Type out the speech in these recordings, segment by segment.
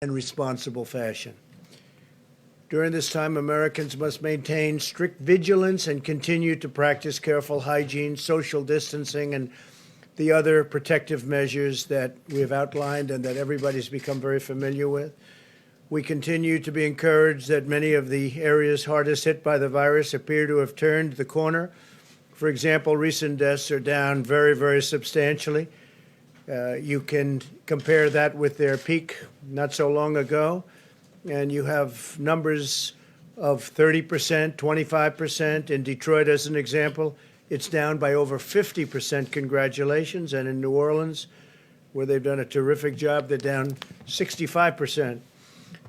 and responsible fashion. During this time, Americans must maintain strict vigilance and continue to practice careful hygiene, social distancing, and the other protective measures that we have outlined and that everybody's become very familiar with. We continue to be encouraged that many of the areas hardest hit by the virus appear to have turned the corner. For example, recent deaths are down very, very substantially. You can compare that with their peak not so long ago, and you have numbers of 30%, 25%. In Detroit, as an example, it's down by over 50%. Congratulations. And in New Orleans, where they've done a terrific job, they're down 65%.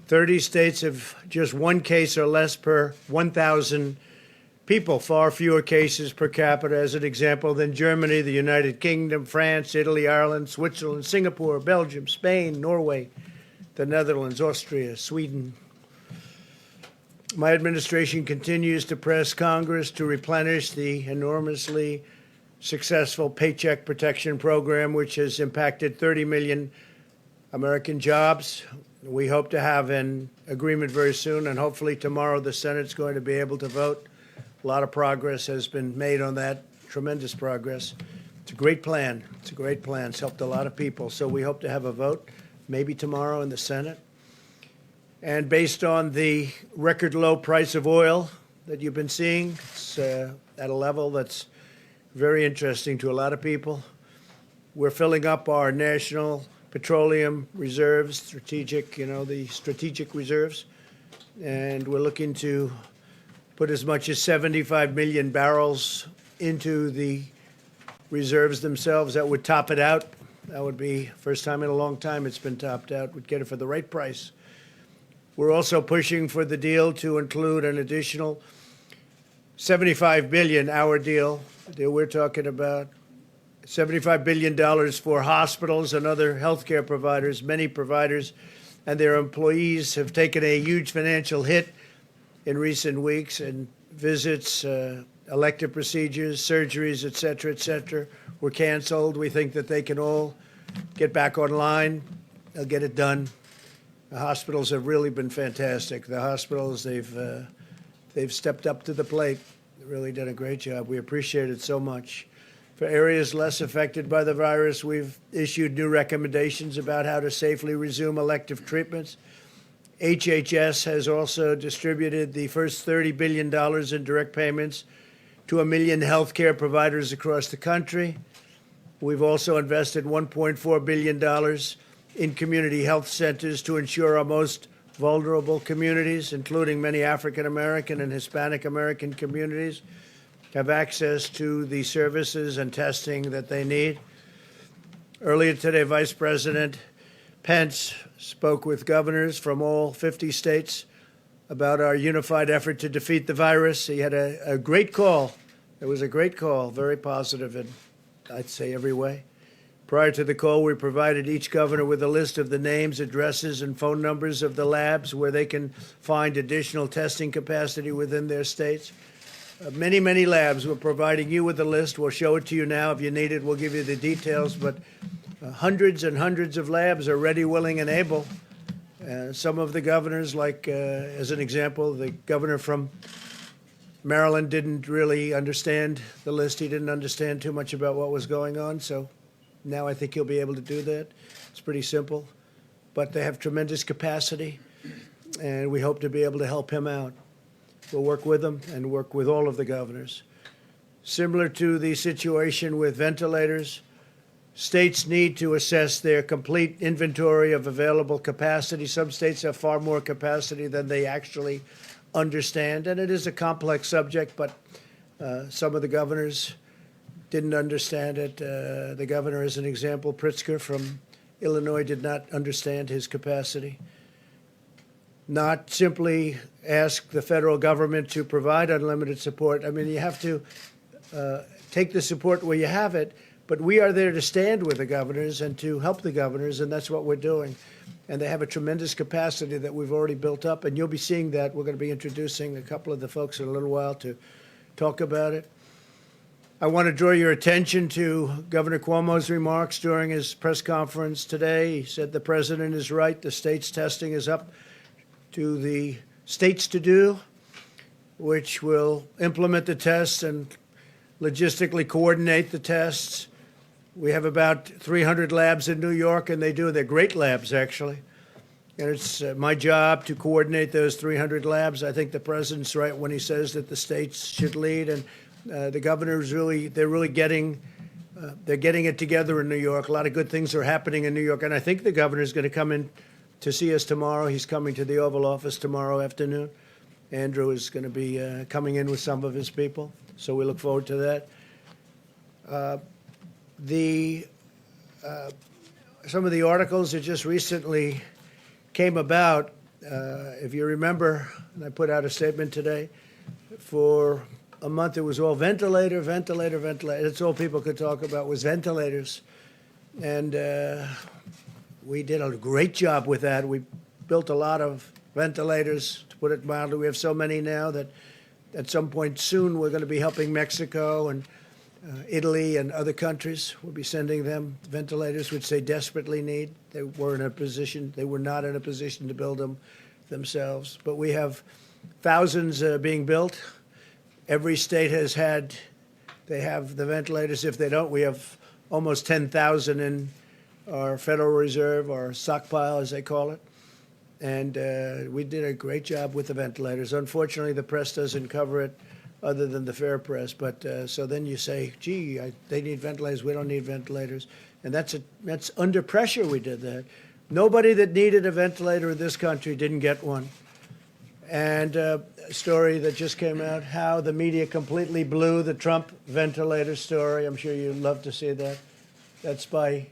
30 states have just one case or less per 1,000 people, far fewer cases per capita, as an example, than Germany, the United Kingdom, France, Italy, Ireland, Switzerland, Singapore, Belgium, Spain, Norway, the Netherlands, Austria, Sweden. My administration continues to press Congress to replenish the enormously successful Paycheck Protection Program, which has impacted 30 million American jobs. We hope to have an agreement very soon, and hopefully tomorrow the Senate's going to be able to vote. A lot of progress has been made on that, tremendous progress. It's a great plan. It's a great plan. It's helped a lot of people. So we hope to have a vote, maybe tomorrow in the Senate. And based on the record low price of oil that you've been seeing, it's at a level that's very interesting to a lot of people. We're filling up our national petroleum reserves, the strategic reserves, and we're looking to put as much as 75 million barrels into the reserves themselves. That would top it out. That would be first time in a long time it's been topped out. We'd get it for the right price. We're also pushing for the deal to include an additional 75 billion, our deal that we're talking about, $75 billion for hospitals and other healthcare providers. Many providers and their employees have taken a huge financial hit in recent weeks, and visits, elective procedures, surgeries, et cetera, were canceled. We think that they can all get back online. They'll get it done. The hospitals have really been fantastic. The hospitals, they've stepped up to the plate. They've really done a great job. We appreciate it so much. For areas less affected by the virus, we've issued new recommendations about how to safely resume elective treatments. HHS has also distributed the first $30 billion in direct payments to 1 million healthcare providers across the country. We've also invested $1.4 billion in community health centers to ensure our most vulnerable communities, including many African American and Hispanic American communities, have access to the services and testing that they need. Earlier today, Vice President Pence spoke with governors from all 50 states about our unified effort to defeat the virus. He had a great call. It was a great call, very positive in, I'd say, every way. Prior to the call, we provided each governor with a list of the names, addresses, and phone numbers of the labs where they can find additional testing capacity within their states. Many, many labs. We're providing you with a list. We'll show it to you now. If you need it, we'll give you the details. But hundreds and hundreds of labs are ready, willing, and able. Some of the governors, like, as an example, the governor from Maryland didn't really understand the list. He didn't understand too much about what was going on. So now I think he'll be able to do that. It's pretty simple. But they have tremendous capacity, and we hope to be able to help him out. We'll work with them and work with all of the governors. Similar to the situation with ventilators, states need to assess their complete inventory of available capacity. Some states have far more capacity than they actually understand, and it is a complex subject, but some of the governors didn't understand it. The governor, as an example, Pritzker from Illinois, did not understand his capacity. Not simply ask the federal government to provide unlimited support. I mean, you have to take the support where you have it, but we are there to stand with the governors and to help the governors, and that's what we're doing. And they have a tremendous capacity that we've already built up, and you'll be seeing that. We're going to be introducing a couple of the folks in a little while to talk about it. I want to draw your attention to Governor Cuomo's remarks during his press conference today. He said the president is right. The state's testing is up to the states to do, which will implement the tests and logistically coordinate the tests. We have about 300 labs in New York, and they're great labs, actually. And it's my job to coordinate those 300 labs. I think the president's right when he says that the states should lead, and the governor's they're really getting it together in New York. A lot of good things are happening in New York, and I think the governor's going to come in to see us tomorrow. He's coming to the Oval Office tomorrow afternoon. Andrew is going to be coming in with some of his people, so we look forward to that. Some of the articles that just recently came about, if you remember, and I put out a statement today, for a month it was all ventilator. That's all people could talk about was ventilators. And we did a great job with that. We built a lot of ventilators, to put it mildly. We have so many now that at some point soon we're going to be helping Mexico and Italy and other countries. We'll be sending them ventilators, which they desperately need. They were not in a position to build them themselves. But we have thousands being built. Every state they have the ventilators. If they don't, we have almost 10,000 in our Federal Reserve, our stockpile, as they call it. And we did a great job with the ventilators. Unfortunately, the press doesn't cover it other than the fair press. But so then you say, gee, they need ventilators. We don't need ventilators. And that's under pressure we did that. Nobody that needed a ventilator in this country didn't get one. And a story that just came out, how the media completely blew the Trump ventilator story. I'm sure you'd love to see that. That's by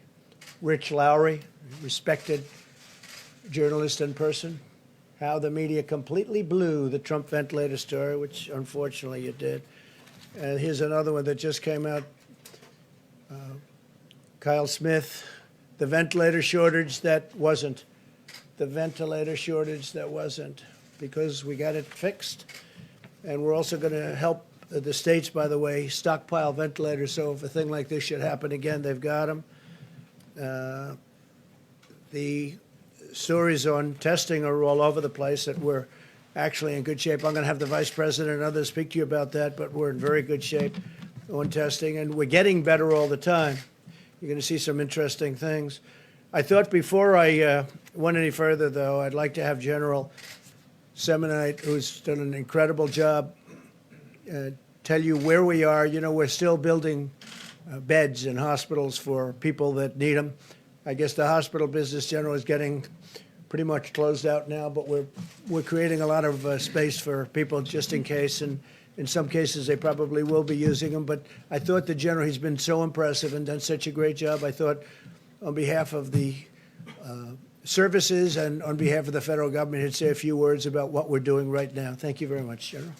Rich Lowry, respected journalist and person. How the media completely blew the Trump ventilator story, which unfortunately it did. And here's another one that just came out. Kyle Smith, the ventilator shortage that wasn't. The ventilator shortage that wasn't. Because we got it fixed. And we're also going to help the states, by the way, stockpile ventilators. So if a thing like this should happen again, they've got them. The stories on testing are all over the place, that we're actually in good shape. I'm going to have the vice president and others speak to you about that, but we're in very good shape on testing, and we're getting better all the time. You're going to see some interesting things. I thought before I went any further, though, I'd like to have General Semonite, who's done an incredible job, tell you where we are. You know, we're still building beds in hospitals for people that need them. I guess the hospital business general is getting pretty much closed out now, but we're creating a lot of space for people just in case, and in some cases they probably will be using them. But I thought the general, he's been so impressive and done such a great job. I thought on behalf of the services and on behalf of the federal government, he'd say a few words about what we're doing right now. Thank you very much, General.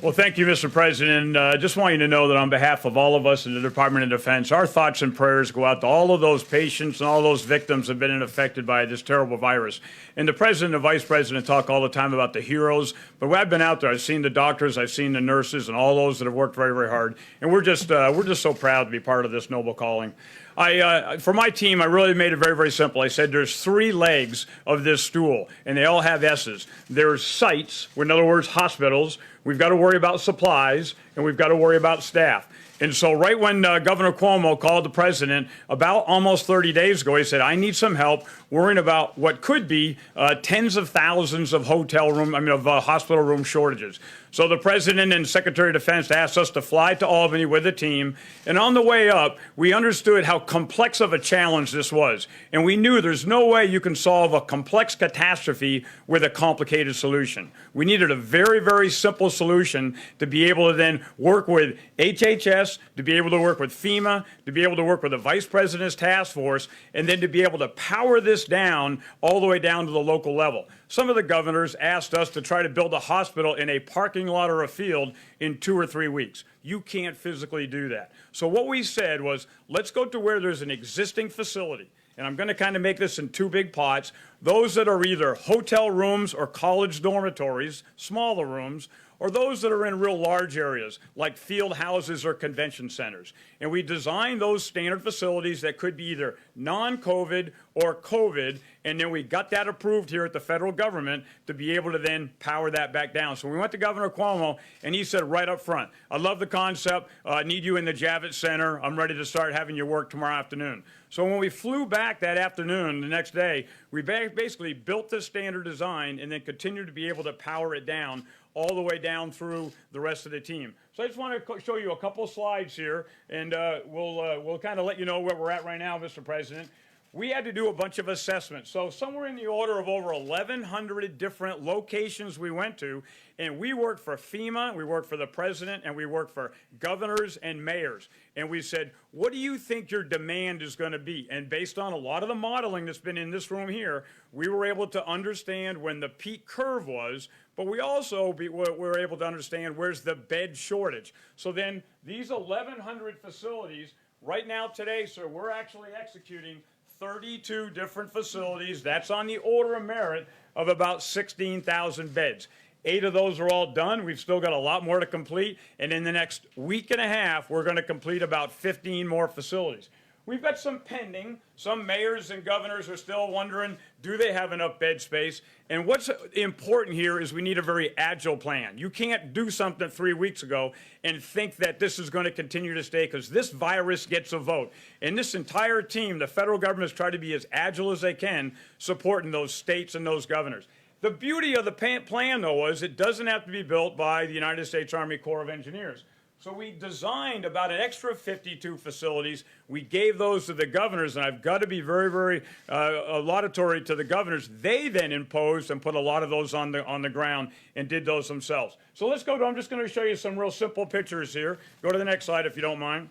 Well, thank you, Mr. President. Just want you to know that on behalf of all of us in the Department of Defense, our thoughts and prayers go out to all of those patients and all those victims that have been affected by this terrible virus. And the President and the Vice President talk all the time about the heroes, but I've been out there. I've seen the doctors, I've seen the nurses, and all those that have worked very, very hard. And we're just so proud to be part of this noble calling. For my team, I really made it very, very simple. I said there's 3 legs of this stool, and they all have S's. There's sites, in other words, hospitals. We've got to worry about supplies, and we've got to worry about staff. And so right when Governor Cuomo called the president about almost 30 days ago, he said, I need some help worrying about what could be tens of thousands of hospital room shortages. So the president and Secretary of Defense asked us to fly to Albany with a team. And on the way up, we understood how complex of a challenge this was. And we knew there's no way you can solve a complex catastrophe with a complicated solution. We needed a very, very simple solution to be able to then work with HHS, to be able to work with FEMA, to be able to work with the Vice President's task force, and then to be able to power this down all the way down to the local level. Some of the governors asked us to try to build a hospital in a parking lot or a field in 2 or 3 weeks. You can't physically do that. So what we said was, let's go to where there's an existing facility. And I'm going to kind of make this in 2 big pots. Those that are either hotel rooms or college dormitories, smaller rooms, are those that are in real large areas like field houses or convention centers. And we designed those standard facilities that could be either non-COVID or COVID, and then we got that approved here at the federal government to be able to then power that back down. So we went to Governor Cuomo, and he said right up front, I love the concept, need you in the Javits Center, I'm ready to start having you work tomorrow afternoon. So when we flew back that afternoon, the next day, we basically built this standard design and then continued to be able to power it down all the way down through the rest of the team. So I just want to show you a couple slides here, and we'll kind of let you know where we're at right now, Mr. President. We had to do a bunch of assessments. So somewhere in the order of over 1,100 different locations we went to, and we worked for FEMA, we worked for the president, and we worked for governors and mayors. And we said, what do you think your demand is going to be? And based on a lot of the modeling that's been in this room here, we were able to understand when the peak curve was, but we also were able to understand where's the bed shortage. So then these 1,100 facilities, right now today, sir, we're actually executing 32 different facilities. That's on the order of merit of about 16,000 beds. 8 of those are all done. We've still got a lot more to complete. And in the next week and a half, we're going to complete about 15 more facilities. We've got some pending. Some mayors and governors are still wondering, do they have enough bed space? And what's important here is we need a very agile plan. You can't do something 3 weeks ago and think that this is going to continue to stay, because this virus gets a vote. And this entire team, the federal government, has tried to be as agile as they can, supporting those states and those governors. The beauty of the plan, though, is it doesn't have to be built by the United States Army Corps of Engineers. So we designed about an extra 52 facilities. We gave those to the governors, and I've got to be very, very laudatory to the governors. They then imposed and put a lot of those on the ground and did those themselves. So let's go to, I'm just going to show you some real simple pictures here. Go to the next slide if you don't mind.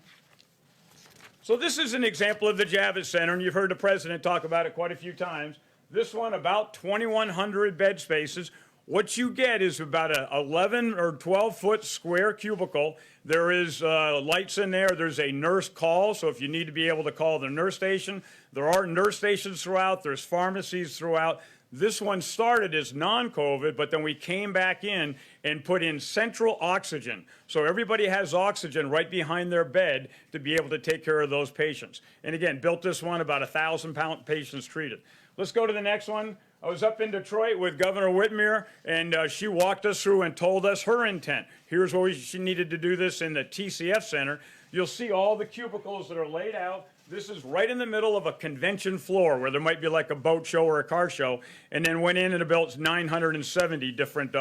So this is an example of the Javits Center, and you've heard the president talk about it quite a few times. This one, about 2,100 bed spaces. What you get is about a 11 or 12-foot square cubicle. There is lights in there. There's a nurse call, so if you need to be able to call the nurse station. There are nurse stations throughout. There's pharmacies throughout. This one started as non-COVID, but then we came back in and put in central oxygen. So everybody has oxygen right behind their bed to be able to take care of those patients. And again, built this one, about 1,000 patients treated. Let's go to the next one. I was up in Detroit with Governor Whitmer, and she walked us through and told us her intent. Here's where she needed to do this in the TCF Center. You'll see all the cubicles that are laid out. This is right in the middle of a convention floor where there might be like a boat show or a car show, and then went in and built 970 different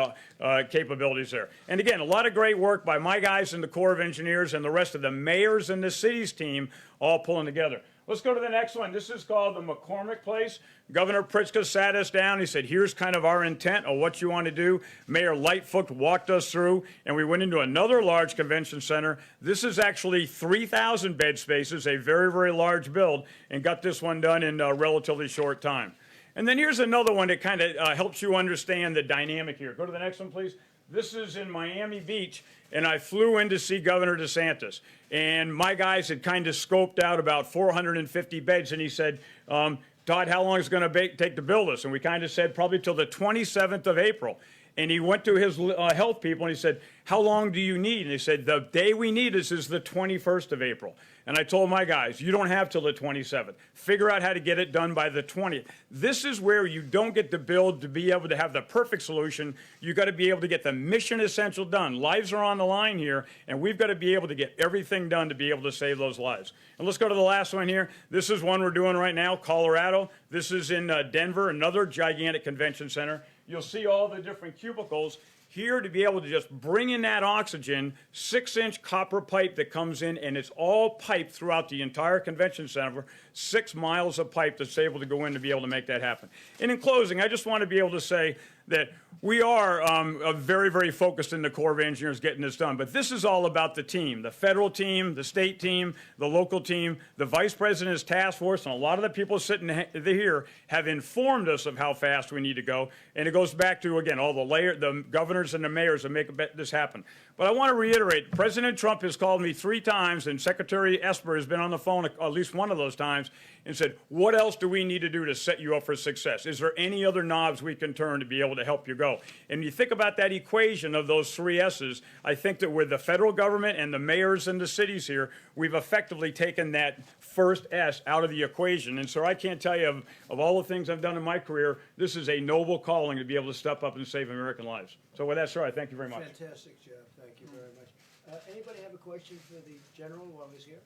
capabilities there. And again, a lot of great work by my guys in the Corps of Engineers and the rest of the mayors and the city's team all pulling together. Let's go to the next one. This is called the McCormick Place. Governor Pritzker sat us down. He said, here's kind of our intent of what you want to do. Mayor Lightfoot walked us through, and we went into another large convention center. This is actually 3,000 bed spaces, a very, very large build, and got this one done in a relatively short time. And then here's another one that kind of helps you understand the dynamic here. Go to the next one, please. This is in Miami Beach, and I flew in to see Governor DeSantis. And my guys had kind of scoped out about 450 beds, and he said, Todd, how long is it going to take to build this? And we kind of said probably till the 27th of April. And he went to his health people and he said, how long do you need? And they said, the day we need this is the 21st of April. And I told my guys, you don't have till the 27th. Figure out how to get it done by the 20th. This is where you don't get to build to be able to have the perfect solution. You got to be able to get the mission essential done. Lives are on the line here, and we've got to be able to get everything done to be able to save those lives. And let's go to the last one here. This is one we're doing right now, Colorado. This is in Denver, another gigantic convention center. You'll see all the different cubicles here to be able to just bring in that oxygen, 6-inch copper pipe that comes in, and it's all piped throughout the entire convention center, 6 miles of pipe that's able to go in to be able to make that happen. And in closing, I just want to be able to say that we are very, very focused in the Corps of Engineers getting this done. But this is all about the team, the federal team, the state team, the local team, the vice president's task force, and a lot of the people sitting here have informed us of how fast we need to go. And it goes back to, again, all the governors and the mayors that make this happen. But I want to reiterate, President Trump has called me 3 times, and Secretary Esper has been on the phone at least one of those times. and said, what else do we need to do to set you up for success? Is there any other knobs we can turn to be able to help you go? And you think about that equation of those three S's, I think that with the federal government and the mayors in the cities here, we've effectively taken that first S out of the equation. And so I can't tell you, of all the things I've done in my career, this is a noble calling to be able to step up and save American lives. So with that, sir, I thank you very much. Fantastic, Jeff. Thank you very much. Anybody have a question for the general while he's here?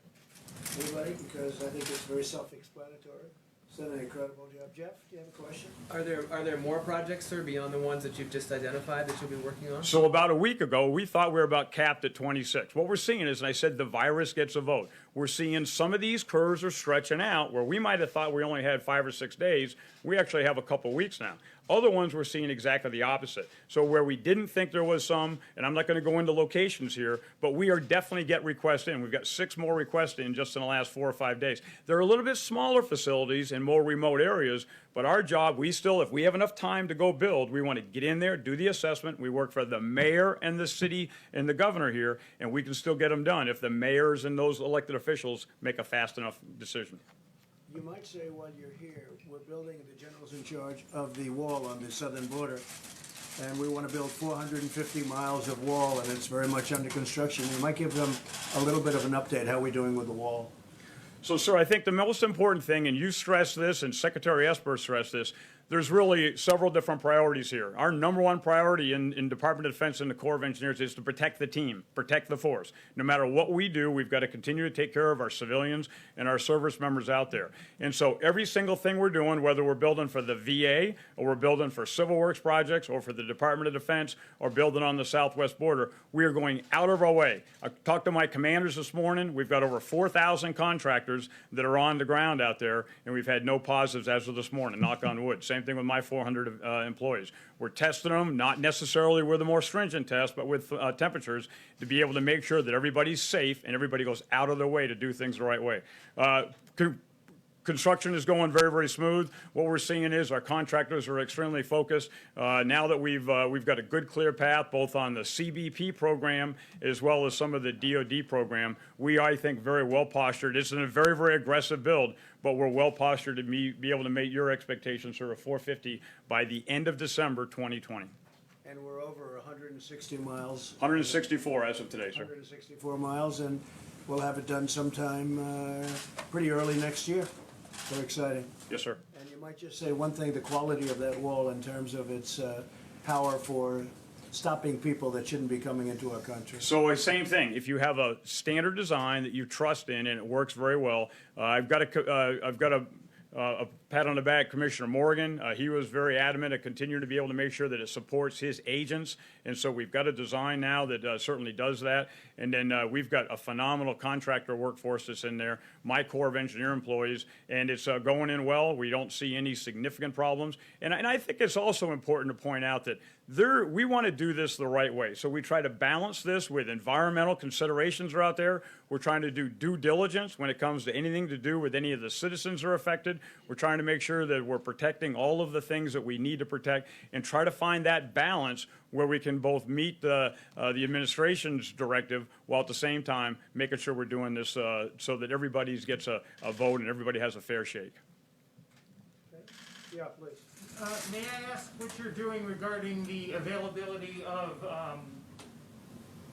Anybody? Because I think it's very self-explanatory. He's done an incredible job. Jeff, do you have a question? Are there more projects, sir, beyond the ones that you've just identified that you'll be working on? So about a week ago, we thought we were about capped at 26. What we're seeing is, and I said the virus gets a vote, we're seeing some of these curves are stretching out where we might have thought we only had 5 or 6 days. We actually have a couple weeks now. Other ones we're seeing exactly the opposite. So where we didn't think there was some, and I'm not going to go into locations here, but we are definitely get requests in. We've got 6 more requests in just in the last 4 or 5 days. They're a little bit smaller facilities in more remote areas, but our job, we still, if we have enough time to go build, we want to get in there, do the assessment. We work for the mayor and the city and the governor here, and we can still get them done if the mayors and those elected officials make a fast enough decision. You might say while you're here, we're building, the general's in charge of the wall on the southern border, and we want to build 450 miles of wall, and it's very much under construction. You might give them a little bit of an update, how we're doing with the wall. So, sir, I think the most important thing, and you stressed this, and Secretary Esper stressed this, there's really several different priorities here. Our number one priority in Department of Defense and the Corps of Engineers is to protect the team, protect the force. No matter what we do, we've got to continue to take care of our civilians and our service members out there. And so every single thing we're doing, whether we're building for the VA or we're building for civil works projects or for the Department of Defense or building on the southwest border, we are going out of our way. I talked to my commanders this morning. We've got over 4,000 contractors that are on the ground out there, and we've had no positives as of this morning, knock on wood. Same thing with my 400 employees. We're testing them, not necessarily with the more stringent test, but with temperatures to be able to make sure that everybody's safe and everybody goes out of their way to do things the right way. Construction is going very, very smooth. What we're seeing is our contractors are extremely focused. Now that we've got a good, clear path, both on the CBP program as well as some of the DoD program, we, I think, very well postured. It's a very, very aggressive build, but we're well postured to be able to meet your expectations, sir, of 450 by the end of December 2020. And we're over 160 miles. 164 as of today, sir. 164 miles, and we'll have it done sometime pretty early next year. Very exciting. Yes, sir. And you might just say one thing, the quality of that wall in terms of its power for stopping people that shouldn't be coming into our country. So same thing. If you have a standard design that you trust in and it works very well, I've got a pat on the back, Commissioner Morgan. He was very adamant to continue to be able to make sure that it supports his agents. And so we've got a design now that certainly does that. And then we've got a phenomenal contractor workforce that's in there, my Corps of Engineer employees, and it's going in well. We don't see any significant problems. And I think it's also important to point out that we want to do this the right way. So we try to balance this with environmental considerations are out there. We're trying to do due diligence when it comes to anything to do with any of the citizens that are affected. We're trying to make sure that we're protecting all of the things that we need to protect and try to find that balance where we can both meet the administration's directive while at the same time making sure we're doing this so that everybody gets a vote and everybody has a fair shake. Okay. Yeah, please. May I ask what you're doing regarding the availability of,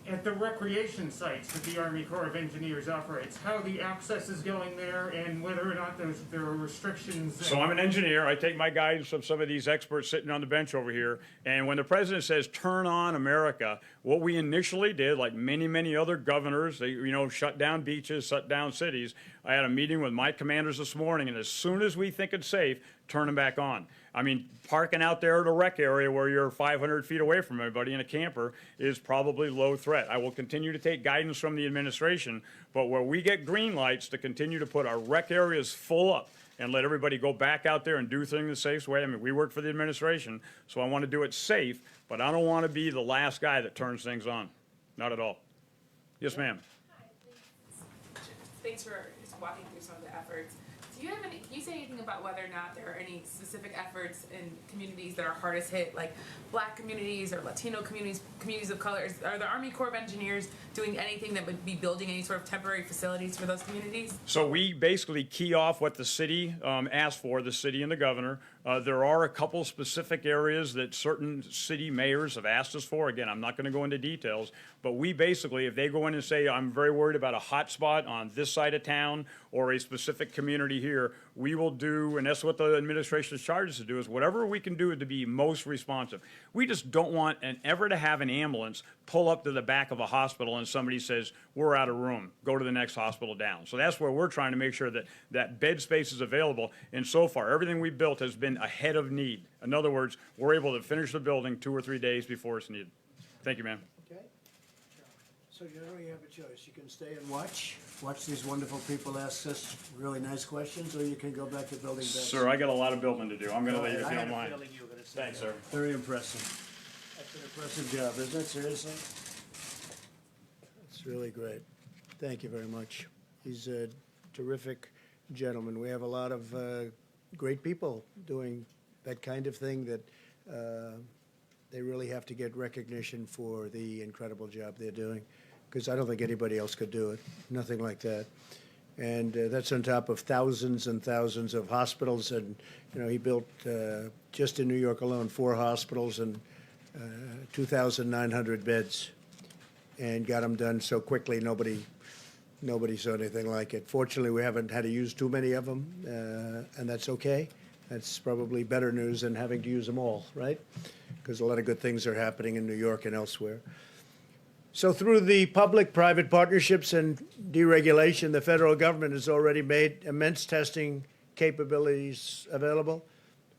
at the recreation sites that the Army Corps of Engineers operates, how the access is going there and whether or not there are restrictions? So I'm an engineer. I take my guidance from some of these experts sitting on the bench over here. And when the president says, turn on America, what we initially did, like many, many other governors, they, shut down beaches, shut down cities. I had a meeting with my commanders this morning, and as soon as we think it's safe, turn them back on. I mean, parking out there at a rec area where you're 500 feet away from everybody in a camper is probably low threat. I will continue to take guidance from the administration, but where we get green lights to continue to put our rec areas full up and let everybody go back out there and do things the safe way. I mean, we work for the administration, so I want to do it safe, but I don't want to be the last guy that turns things on. Not at all. Yes, ma'am. Hi, thanks for walking through some of the efforts. Do you have any Can you say anything about whether or not there are any specific efforts in communities that are hardest hit, like Black communities or Latino communities, communities of color? Are the Army Corps of Engineers doing anything that would be building any sort of temporary facilities for those communities? So we basically key off what the city asked for, the city and the governor. There are a couple specific areas that certain city mayors have asked us for. Again, I'm not going to go into details, but we basically, if they go in and say, I'm very worried about a hot spot on this side of town or a specific community here, we will do, and that's what the administration is charged to do, is whatever we can do to be most responsive. We just don't want ever to have an ambulance pull up to the back of a hospital and somebody says, we're out of room, go to the next hospital down. So that's where we're trying to make sure that that bed space is available. And so far, everything we built has been ahead of need. In other words, we're able to finish the building 2 or 3 days before it's needed. Thank you, ma'am. Okay. So you know you have a choice. You can stay and watch these wonderful people ask us really nice questions, or you can go back to building beds. Sir, I got a lot of building to do. I'm going to leave if I you had don't a mind. feeling you were going to say Thanks, that. sir. Very impressive. That's an impressive job, isn't it? Seriously? It's really great. Thank you very much. He's a terrific gentleman. We have a lot of great people doing that kind of thing that they really have to get recognition for the incredible job they're doing, because I don't think anybody else could do it. Nothing like that. And that's on top of thousands and thousands of hospitals. And, you know, he built, just in New York alone, 4 hospitals and 2,900 beds, and got them done so quickly nobody saw anything like it. Fortunately, we haven't had to use too many of them, and that's okay. That's probably better news than having to use them all, right? Because a lot of good things are happening in New York and elsewhere. So through the public-private partnerships and deregulation, the federal government has already made immense testing capabilities available,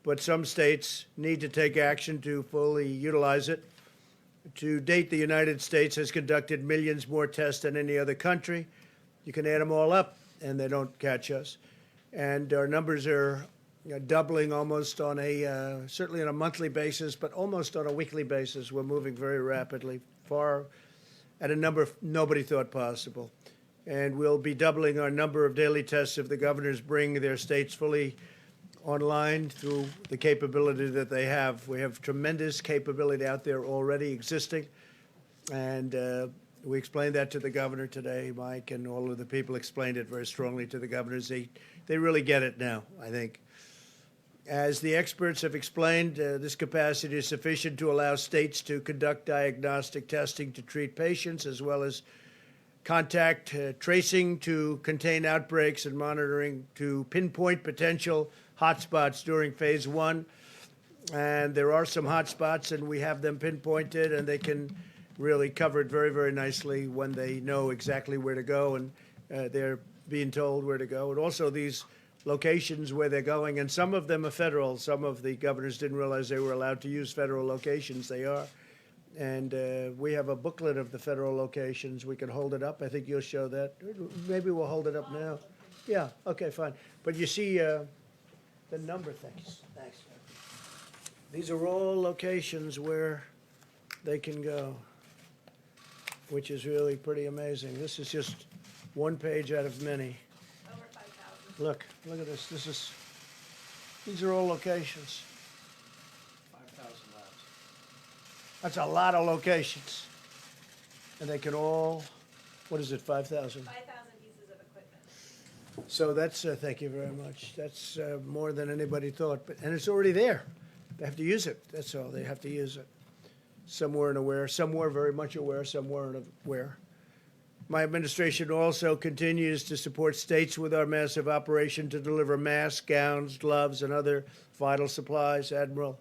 but some states need to take action to fully utilize it. To date, the United States has conducted millions more tests than any other country. You can add them all up, and they don't catch us. And our numbers are doubling almost on a, certainly on a monthly basis, but almost on a weekly basis. We're moving very rapidly, far at a number nobody thought possible. And we'll be doubling our number of daily tests if the governors bring their states fully online through the capability that they have. We have tremendous capability out there already existing, and we explained that to the governor today. Mike and all of the people explained it very strongly to the governors. They really get it now, I think. As the experts have explained, this capacity is sufficient to allow states to conduct diagnostic testing to treat patients, as well as contact tracing to contain outbreaks and monitoring to pinpoint potential hotspots during phase 1. And there are some hotspots, and we have them pinpointed, and they can really cover it very, very nicely when they know exactly where to go, and they're being told where to go. And also these locations where they're going, and some of them are federal. Some of the governors didn't realize they were allowed to use federal locations. They are. And we have a booklet of the federal locations. We can hold it up. I think you'll show that. Maybe we'll hold it up now. Yeah, okay, fine. But you see the number things. Thanks. These are all locations where they can go, which is really pretty amazing. This is just one page out of many. Over 5,000. Look at this. These are all locations. 5,000 labs. That's a lot of locations. And they can all, what is it, 5,000? 5,000 pieces of equipment. So that's, thank you very much. That's more than anybody thought. And it's already there. They have to use it. That's all. They have to use it. Some weren't aware. Some were very much aware. Some weren't aware. My administration also continues to support states with our massive operation to deliver masks, gowns, gloves, and other vital supplies. Admiral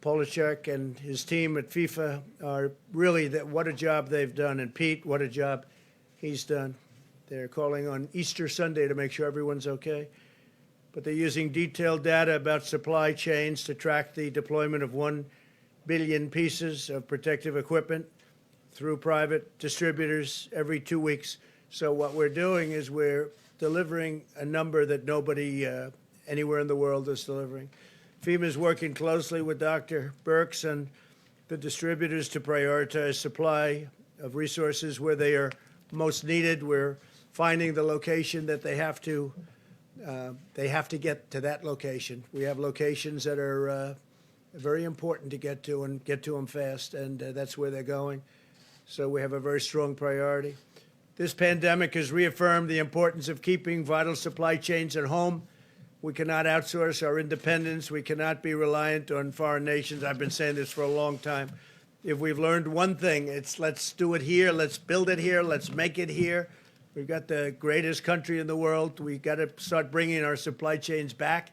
Polachek and his team at FIFA are really, what a job they've done. And Pete, what a job he's done. They're calling on Easter Sunday to make sure everyone's okay. But they're using detailed data about supply chains to track the deployment of 1 billion pieces of protective equipment through private distributors every 2 weeks. So what we're doing is we're delivering a number that nobody anywhere in the world is delivering. FEMA is working closely with Dr. Birx and the distributors to prioritize supply of resources where they are most needed. We're finding the location that they have to They have to get to that location. We have locations that are very important to get to and get to them fast, and that's where they're going. So we have a very strong priority. This pandemic has reaffirmed the importance of keeping vital supply chains at home. We cannot outsource our independence. We cannot be reliant on foreign nations. I've been saying this for a long time. If we've learned one thing, it's let's do it here, let's build it here, let's make it here. We've got the greatest country in the world. We've got to start bringing our supply chains back.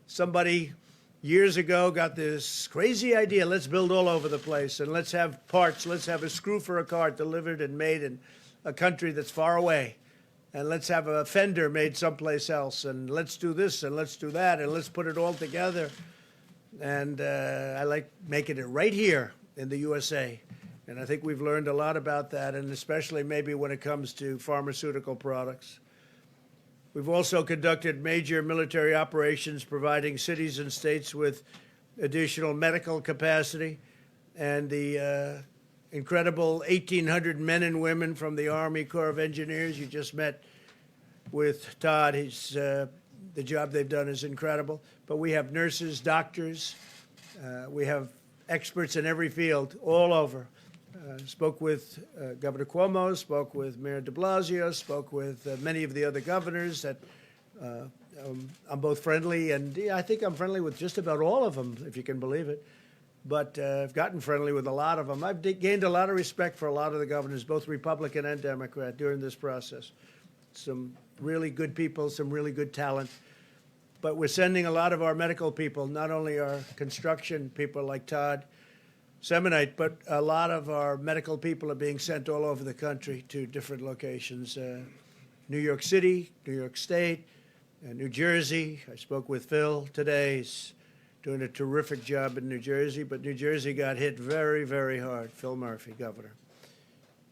Somebody years ago got this crazy idea, let's build all over the place and let's have parts, let's have a screw for a car delivered and made in a country that's far away. And let's have a fender made someplace else, and let's do this and let's do that, and let's put it all together. And I like making it right here in the USA. And I think we've learned a lot about that, and especially maybe when it comes to pharmaceutical products. We've also conducted major military operations, providing cities and states with additional medical capacity, and the incredible 1,800 men and women from the Army Corps of Engineers. You just met with Todd. The job they've done is incredible. But we have nurses, doctors, we have experts in every field all over. Spoke with Governor Cuomo, spoke with Mayor de Blasio, spoke with many of the other governors that I'm both friendly, and I think I'm friendly with just about all of them, if you can believe it. But I've gotten friendly with a lot of them. I've gained a lot of respect for a lot of the governors, both Republican and Democrat, during this process. Some really good people, some really good talent. But we're sending a lot of our medical people, not only our construction people like Todd Semonite, but a lot of our medical people are being sent all over the country to different locations. New York City, New York State, New Jersey. I spoke with Phil today. He's doing a terrific job in New Jersey, but New Jersey got hit very, very hard. Phil Murphy, governor.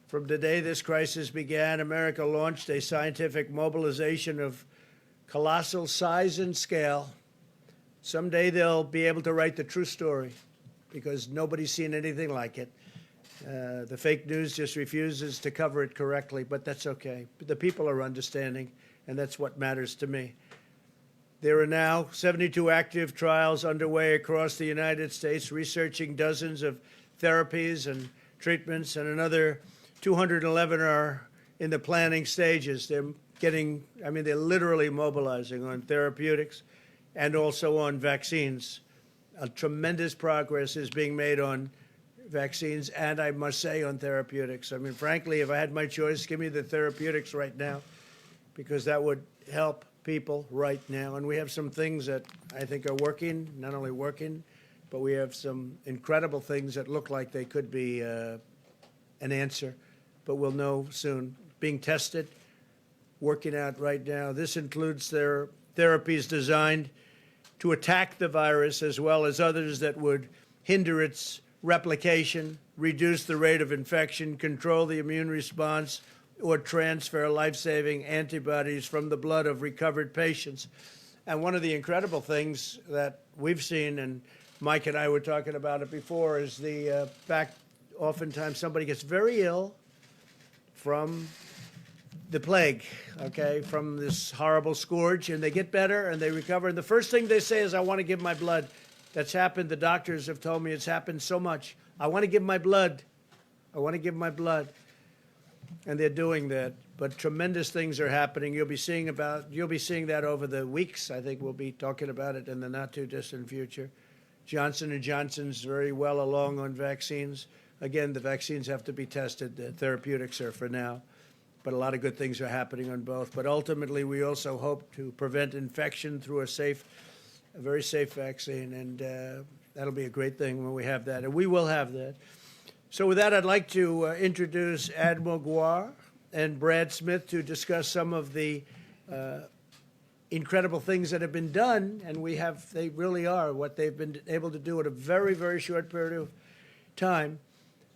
From the day this crisis began, America launched a scientific mobilization of colossal size and scale. Someday they'll be able to write the true story, because nobody's seen anything like it. The fake news just refuses to cover it correctly, but that's okay. The people are understanding, and that's what matters to me. There are now 72 active trials underway across the United States, researching dozens of therapies and treatments, and another 211 are in the planning stages. They're literally mobilizing on therapeutics and also on vaccines. A tremendous progress is being made on vaccines, and I must say on therapeutics. I mean, frankly, if I had my choice, give me the therapeutics right now, because that would help people right now. And we have some things that I think are working, not only working, but we have some incredible things that look like they could be an answer, but we'll know soon. Being tested, working out right now. This includes their therapies designed to attack the virus, as well as others that would hinder its replication, reduce the rate of infection, control the immune response, or transfer life-saving antibodies from the blood of recovered patients. And one of the incredible things that we've seen, and Mike and I were talking about it before, is the fact oftentimes somebody gets very ill from the plague, okay, from this horrible scourge, and they get better and they recover. And the first thing they say is, I want to give my blood. That's happened. The doctors have told me it's happened so much. I want to give my blood. I want to give my blood. And they're doing that. But tremendous things are happening. You'll be seeing that over the weeks. I think we'll be talking about it in the not too distant future. Johnson & Johnson's very well along on vaccines. Again, the vaccines have to be tested. The therapeutics are for now. But a lot of good things are happening on both. But ultimately, we also hope to prevent infection through a very safe vaccine. And that'll be a great thing when we have that. And we will have that. So with that, I'd like to introduce Admiral Guar and Brad Smith to discuss some of the incredible things that have been done. And they really are what they've been able to do in a very, very short period of time.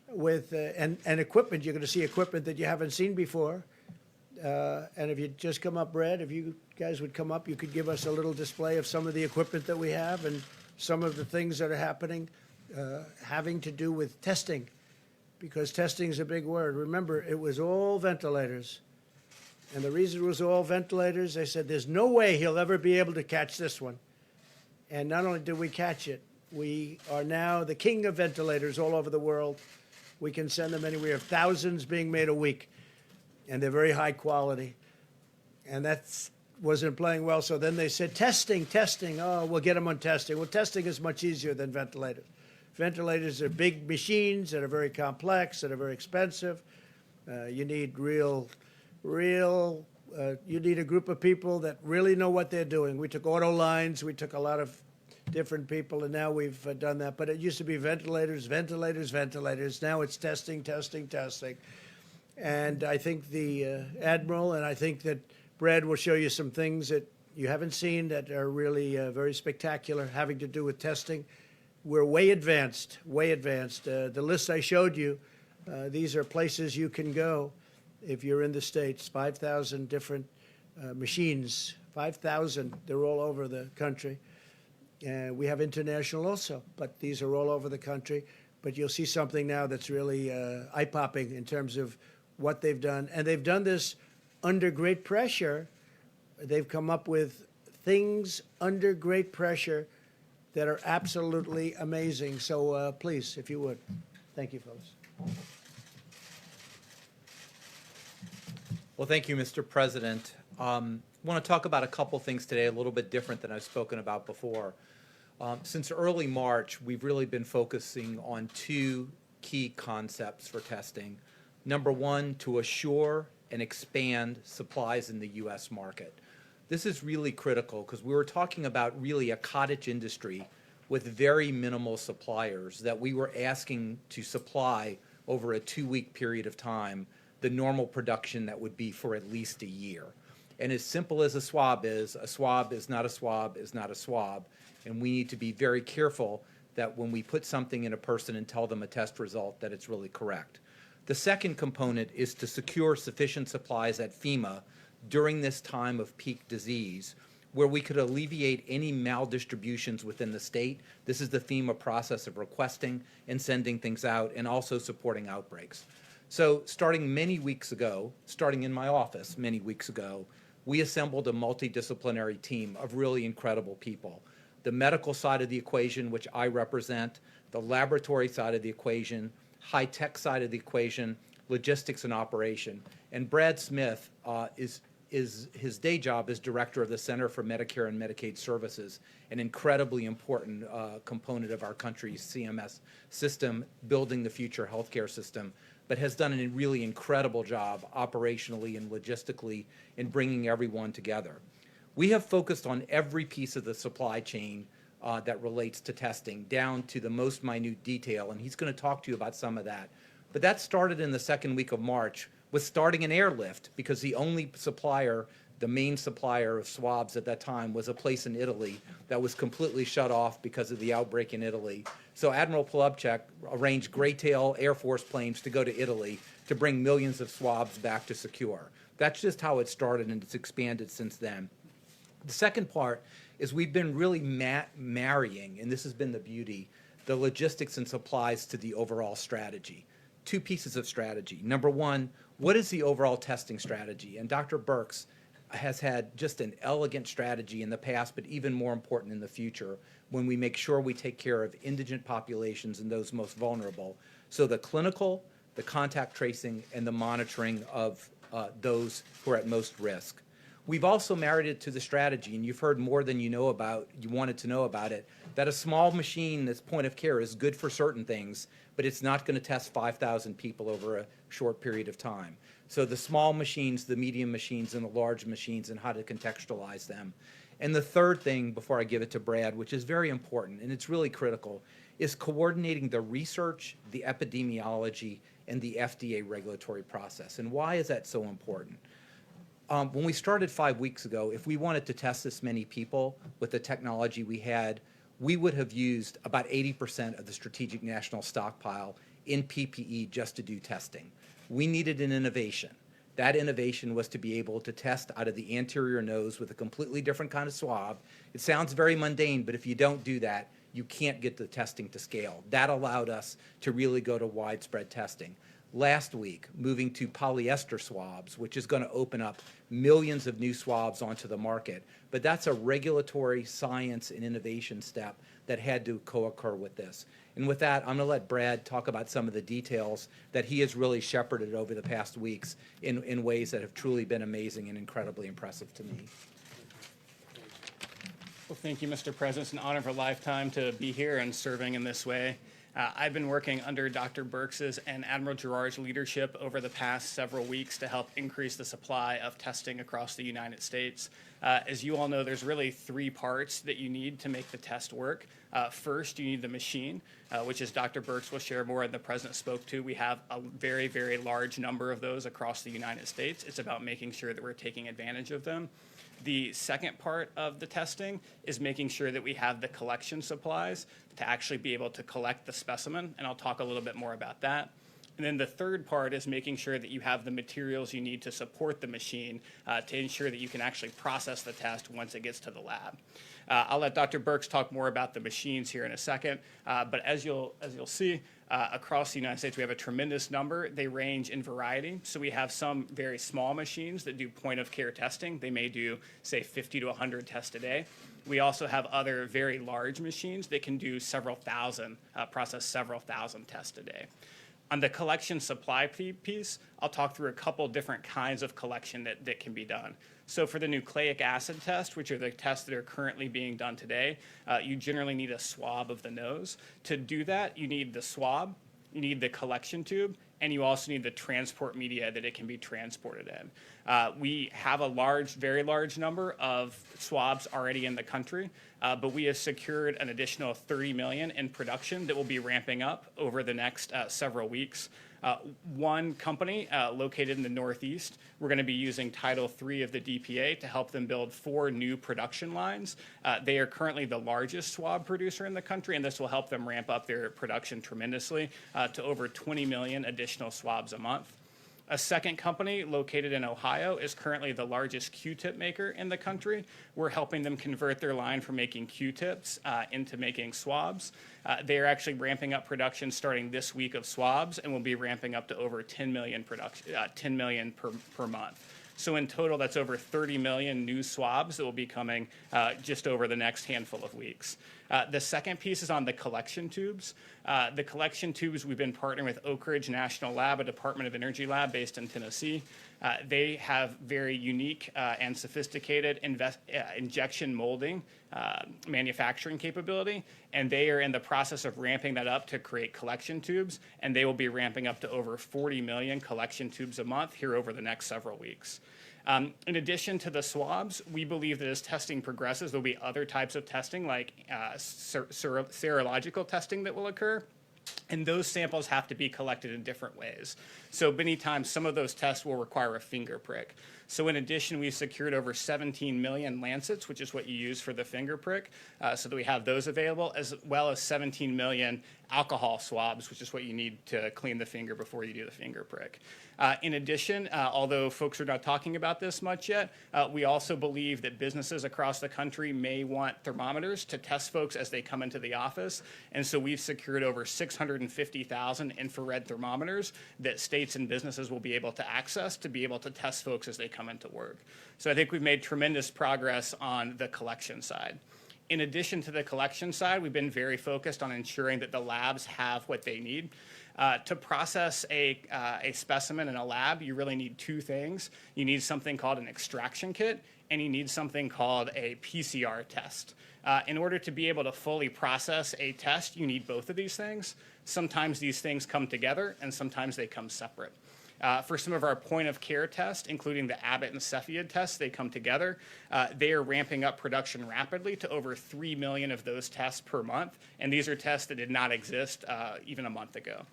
With and equipment. You're going to see equipment that you haven't seen before. And if you just come up, Brad, if you guys would come up, you could give us a little display of some of the equipment that we have and some of the things that are happening, having to do with testing, because testing is a big word. Remember, it was all ventilators. And the reason it was all ventilators, they said, there's no way he'll ever be able to catch this one. And not only did we catch it, we are now the king of ventilators all over the world. We can send them anywhere. We have thousands being made a week, and they're very high quality. And that wasn't playing well. So then they said, testing, testing. Oh, we'll get them on testing. Well, testing is much easier than ventilators. Ventilators are big machines that are very complex, that are very expensive. You need you need a group of people that really know what they're doing. We took auto lines, we took a lot of different people, and now we've done that. But it used to be ventilators, ventilators, ventilators. Now it's testing, testing, testing. And I think the Admiral, and I think that Brad will show you some things that you haven't seen that are really very spectacular, having to do with testing. We're way advanced, way advanced. The list I showed you, these are places you can go if you're in the States. 5,000 different machines, 5,000. They're all over the country. We have international also, but these are all over the country. But you'll see something now that's really eye-popping in terms of what they've done. And they've done this under great pressure. They've come up with things under great pressure that are absolutely amazing. So please, if you would. Thank you, fellas. Well, thank you, Mr. President. I want to talk about a couple things today, a little bit different than I've spoken about before. Since early March, we've really been focusing on two key concepts for testing. Number one, to assure and expand supplies in the U.S. market. This is really critical because we were talking about really a cottage industry with very minimal suppliers that we were asking to supply over a 2-week period of time the normal production that would be for at least a year. And as simple as a swab is not a swab is not a swab. And we need to be very careful that when we put something in a person and tell them a test result, that it's really correct. The second component is to secure sufficient supplies at FEMA during this time of peak disease, where we could alleviate any maldistributions within the state. This is the FEMA process of requesting and sending things out and also supporting outbreaks. So starting many weeks ago, starting in my office many weeks ago, we assembled a multidisciplinary team of really incredible people. The medical side of the equation, which I represent, the laboratory side of the equation, high-tech side of the equation, logistics and operation. And Brad Smith is his day job is director of the Center for Medicare and Medicaid Services, an incredibly important component of our country's CMS system, building the future healthcare system, but has done a really incredible job operationally and logistically in bringing everyone together. We have focused on every piece of the supply chain that relates to testing, down to the most minute detail, and he's going to talk to you about some of that. But that started in the second week of March with starting an airlift, because the only supplier, the main supplier of swabs at that time, was a place in Italy that was completely shut off because of the outbreak in Italy. So Admiral Polubchak arranged Greytail Air Force planes to go to Italy to bring millions of swabs back to Secure. That's just how it started, and it's expanded since then. The second part is we've been really marrying, and this has been the beauty, the logistics and supplies to the overall strategy. Two pieces of strategy. Number one, what is the overall testing strategy? And Dr. Birx has had just an elegant strategy in the past, but even more important in the future, when we make sure we take care of indigent populations and those most vulnerable. So the clinical, the contact tracing, and the monitoring of those who are at most risk. We've also married it to the strategy, and you've heard more than you wanted to know about it, that a small machine that's point of care is good for certain things, but it's not going to test 5,000 people over a short period of time. So the small machines, the medium machines, and the large machines, and how to contextualize them. And the third thing, before I give it to Brad, which is very important, and it's really critical, is coordinating the research, the epidemiology, and the FDA regulatory process. And why is that so important? When we started 5 weeks ago, if we wanted to test this many people with the technology we had, we would have used about 80% of the strategic national stockpile in PPE just to do testing. We needed an innovation. That innovation was to be able to test out of the anterior nose with a completely different kind of swab. It sounds very mundane, but if you don't do that, you can't get the testing to scale. That allowed us to really go to widespread testing. last week, moving to polyester swabs, which is going to open up millions of new swabs onto the market. But that's a regulatory science and innovation step that had to co-occur with this. And with that, I'm going to let Brad talk about some of the details that he has really shepherded over the past weeks in ways that have truly been amazing and incredibly impressive to me. Well, thank you, Mr. President. It's an honor of a lifetime to be here and serving in this way. I've been working under Dr. Birx's and Admiral Gerard's leadership over the past several weeks to help increase the supply of testing across the United States. As you all know, there's really three parts that you need to make the test work. First, you need the machine, which, as Dr. Birx will share more and the President spoke to, we have a very, very large number of those across the United States. It's about making sure that we're taking advantage of them. The second part of the testing is making sure that we have the collection supplies to actually be able to collect the specimen, and I'll talk a little bit more about that. And then the third part is making sure that you have the materials you need to support the machine to ensure that you can actually process the test once it gets to the lab. I'll let Dr. Birx talk more about the machines here in a second, but as you'll see, across the United States, we have a tremendous number. They range in variety. So we have some very small machines that do point-of-care testing. They may do, say, 50 to 100 tests a day. We also have other very large machines that can do several thousand, process several thousand tests a day. On the collection supply piece, I'll talk through a couple different kinds of collection that can be done. So for the nucleic acid test, which are the tests that are currently being done today, you generally need a swab of the nose. To do that, you need the swab, you need the collection tube, and you also need the transport media that it can be transported in. We have a very large number of swabs already in the country, but we have secured an additional 30 million in production that will be ramping up over the next several weeks. One company located in the Northeast, we're going to be using Title III of the DPA to help them build 4 new production lines. They are currently the largest swab producer in the country, and this will help them ramp up their production tremendously to over 20 million additional swabs a month. A second company located in Ohio is currently the largest Q-tip maker in the country. We're helping them convert their line from making Q-tips into making swabs. They are actually ramping up production starting this week of swabs and will be ramping up to over 10 million per month. So in total, that's over 30 million new swabs that will be coming just over the next handful of weeks. The second piece is on the collection tubes. The collection tubes, we've been partnering with Oak Ridge National Lab, a Department of Energy lab based in Tennessee. They have very unique and sophisticated injection molding manufacturing capability, and they are in the process of ramping that up to create collection tubes, and they will be ramping up to over 40 million collection tubes a month here over the next several weeks. In addition to the swabs, we believe that as testing progresses, there'll be other types of testing like serological testing that will occur. And those samples have to be collected in different ways. So many times, some of those tests will require a finger prick. So in addition, we've secured over 17 million lancets, which is what you use for the finger prick, so that we have those available, as well as 17 million alcohol swabs, which is what you need to clean the finger before you do the finger prick. In addition, although folks are not talking about this much yet, we also believe that businesses across the country may want thermometers to test folks as they come into the office. And so we've secured over 650,000 infrared thermometers that states and businesses will be able to access to be able to test folks as they come into work. So I think we've made tremendous progress on the collection side. In addition to the collection side, we've been very focused on ensuring that the labs have what they need. To process a specimen in a lab, you really need 2 things. You need something called an extraction kit, and you need something called a PCR test. In order to be able to fully process a test, you need both of these things. Sometimes these things come together, and sometimes they come separate. For some of our point-of-care tests, including the Abbott and Cepheid tests, they come together. They are ramping up production rapidly to over 3 million of those tests per month, and these are tests that did not exist even a month ago.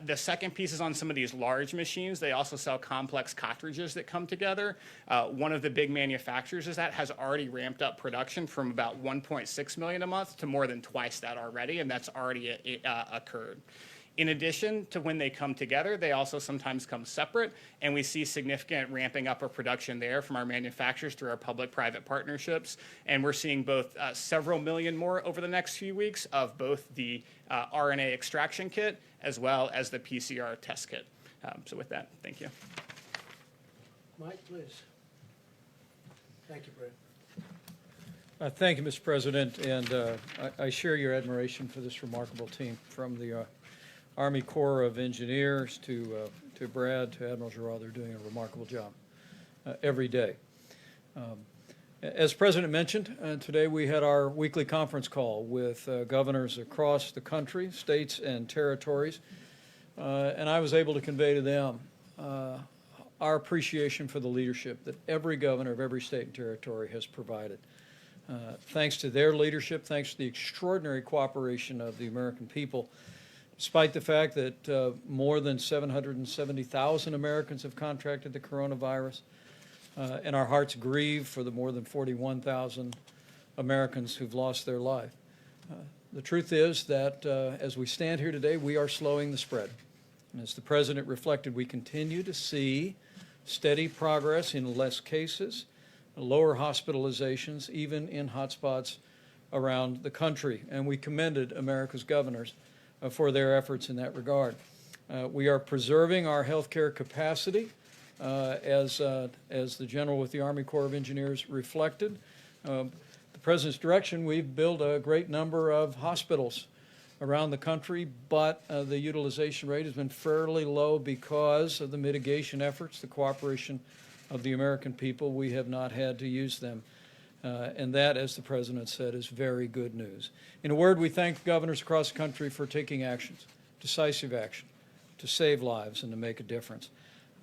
The second piece is on some of these large machines. They also sell complex cartridges that come together. One of the big manufacturers is that has already ramped up production from about 1.6 million a month to more than twice that already, and that's already occurred. In addition to when they come together, they also sometimes come separate, and we see significant ramping up of production there from our manufacturers through our public-private partnerships. And we're seeing both several million more over the next few weeks of both the RNA extraction kit as well as the PCR test kit. So with that, thank you. Mike, please. Thank you, Brad. Thank you, Mr. President, and I share your admiration for this remarkable team, from the Army Corps of Engineers to Brad to Admiral Giroir. They're doing a remarkable job every day. As the President mentioned, today we had our weekly conference call with governors across the country, states and territories, and I was able to convey to them our appreciation for the leadership that every governor of every state and territory has provided. Thanks to their leadership, thanks to the extraordinary cooperation of the American people, despite the fact that more than 770,000 Americans have contracted the coronavirus, and our hearts grieve for the more than 41,000 Americans who've lost their life. The truth is that as we stand here today, we are slowing the spread. And as the President reflected, we continue to see steady progress in less cases, lower hospitalizations, even in hotspots around the country. And we commended America's governors for their efforts in that regard. We are preserving our healthcare capacity, as the General with the Army Corps of Engineers reflected. The President's direction, we've built a great number of hospitals around the country, but the utilization rate has been fairly low because of the mitigation efforts, the cooperation of the American people. We have not had to use them. And that, as the President said, is very good news. In a word, we thank governors across the country for taking actions, decisive action, to save lives and to make a difference.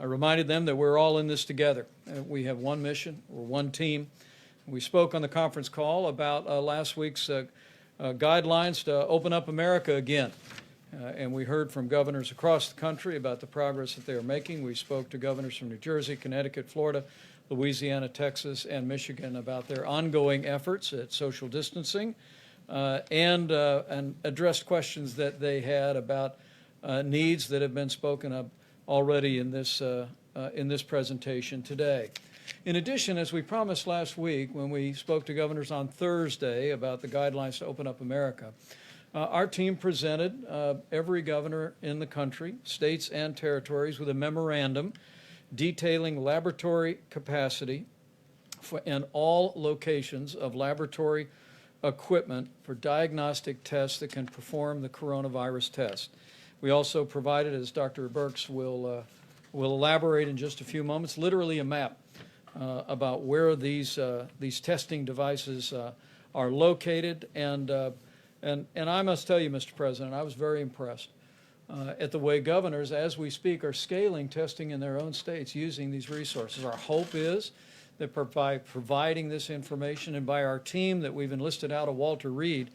I reminded them that we're all in this together. We have one mission, we're one team. We spoke on the conference call about last week's guidelines to open up America again. And we heard from governors across the country about the progress that they are making. We spoke to governors from New Jersey, Connecticut, Florida, Louisiana, Texas, and Michigan about their ongoing efforts at social distancing, and addressed questions that they had about needs that have been spoken of already in this presentation today. In addition, as we promised last week when we spoke to governors on Thursday about the guidelines to open up America, our team presented every governor in the country, states and territories, with a memorandum detailing laboratory capacity and all locations of laboratory equipment for diagnostic tests that can perform the coronavirus test. We also provided, as Dr. Birx will elaborate in just a few moments, literally a map about where these testing devices are located. And I must tell you, Mr. President, I was very impressed at the way governors, as we speak, are scaling testing in their own states using these resources. Our hope is that by providing this information, and by our team that we've enlisted out of Walter Reed,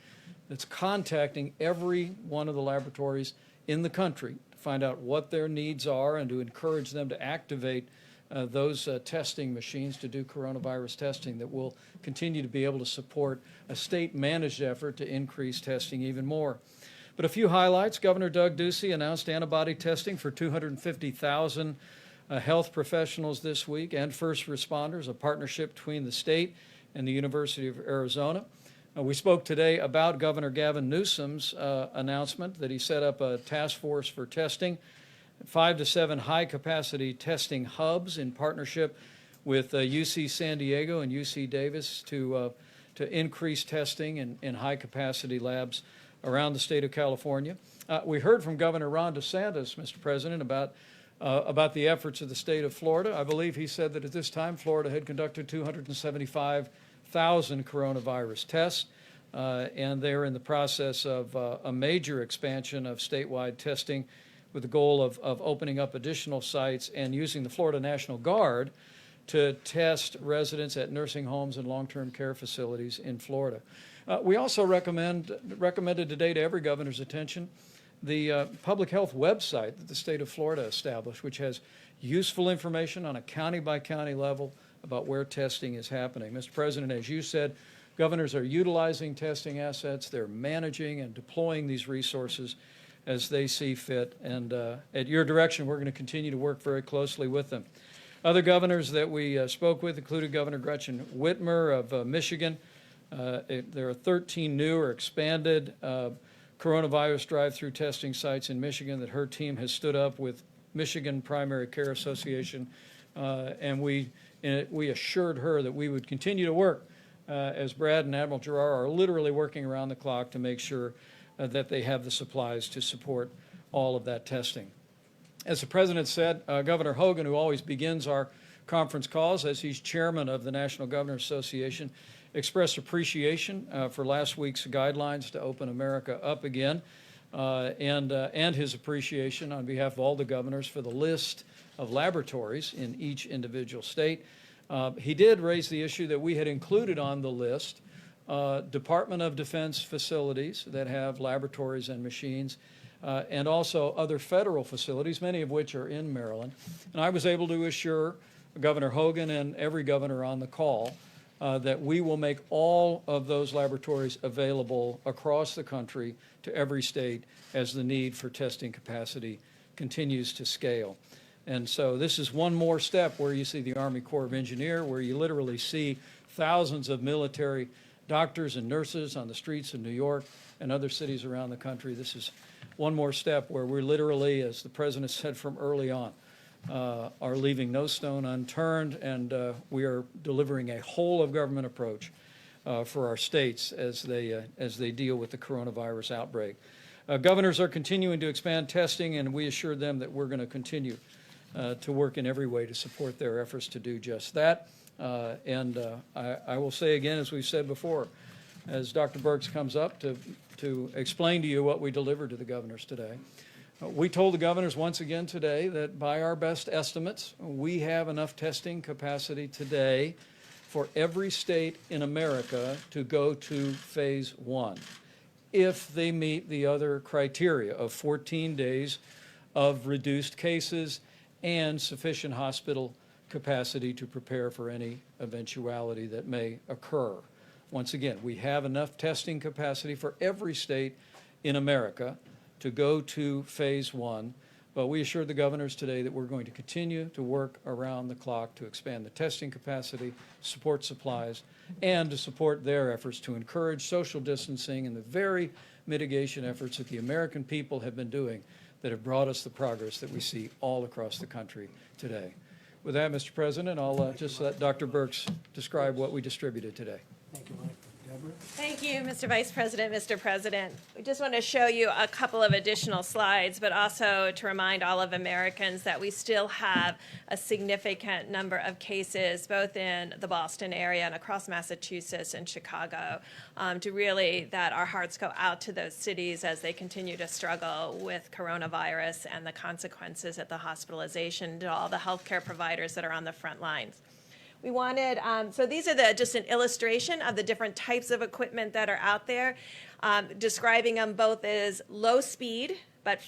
that's contacting every one of the laboratories in the country to find out what their needs are and to encourage them to activate those testing machines to do coronavirus testing, that will continue to be able to support a state-managed effort to increase testing even more. But a few highlights. Governor Doug Ducey announced antibody testing for 250,000 health professionals this week and first responders, a partnership between the state and the University of Arizona. We spoke today about Governor Gavin Newsom's announcement that he set up a task force for testing, 5 to 7 high-capacity testing hubs in partnership with UC San Diego and UC Davis to increase testing in high-capacity labs around the state of California. We heard from Governor Ron DeSantis, Mr. President, about the efforts of the state of Florida. I believe he said that at this time Florida had conducted 275,000 coronavirus tests, and they're in the process of a major expansion of statewide testing with the goal of opening up additional sites and using the Florida National Guard to test residents at nursing homes and long-term care facilities in Florida. We also recommended today to every governor's attention the public health website that the state of Florida established, which has useful information on a county-by-county level about where testing is happening. Mr. President, as you said, governors are utilizing testing assets. They're managing and deploying these resources as they see fit. And at your direction, we're going to continue to work very closely with them. Other governors that we spoke with included Governor Gretchen Whitmer of Michigan. There are 13 new or expanded coronavirus drive-through testing sites in Michigan that her team has stood up with Michigan Primary Care Association, and we assured her that we would continue to work as Brad and Admiral Giroir are literally working around the clock to make sure that they have the supplies to support all of that testing. As the President said, Governor Hogan, who always begins our conference calls as he's chairman of the National Governors Association, expressed appreciation for last week's guidelines to open America up again, and his appreciation on behalf of all the governors for the list of laboratories in each individual state. He did raise the issue that we had included on the list Department of Defense facilities that have laboratories and machines, and also other federal facilities, many of which are in Maryland. And I was able to assure Governor Hogan and every governor on the call that we will make all of those laboratories available across the country to every state as the need for testing capacity continues to scale. And so this is one more step where you see the Army Corps of Engineers, where you literally see thousands of military doctors and nurses on the streets of New York and other cities around the country. This is one more step where we're literally, as the President said from early on, are leaving no stone unturned, and we are delivering a whole of government approach for our states as they deal with the coronavirus outbreak. Governors are continuing to expand testing, and we assured them that we're going to continue to work in every way to support their efforts to do just that. I will say again, as we've said before, as Dr. Birx comes up to explain to you what we delivered to the governors today, we told the governors once again today that by our best estimates, we have enough testing capacity today for every state in America to go to phase 1 if they meet the other criteria of 14 days of reduced cases and sufficient hospital capacity to prepare for any eventuality that may occur. Once again, we have enough testing capacity for every state in America to go to phase 1, but we assured the governors today that we're going to continue to work around the clock to expand the testing capacity, support supplies, and to support their efforts to encourage social distancing and the very mitigation efforts that the American people have been doing that have brought us the progress that we see all across the country today. With that, Mr. President, I'll just let Dr. Birx describe what we distributed today. Thank you, Mike. Deborah? Thank you, Mr. Vice President, Mr. President. We just want to show you a couple of additional slides, but also to remind all of Americans that we still have a significant number of cases, both in the Boston area and across Massachusetts and Chicago, that our hearts go out to those cities as they continue to struggle with coronavirus and the consequences of the hospitalization, to all the healthcare providers that are on the front lines. We wanted, so these are just an illustration of the different types of equipment that are out there, describing them both as low speed, but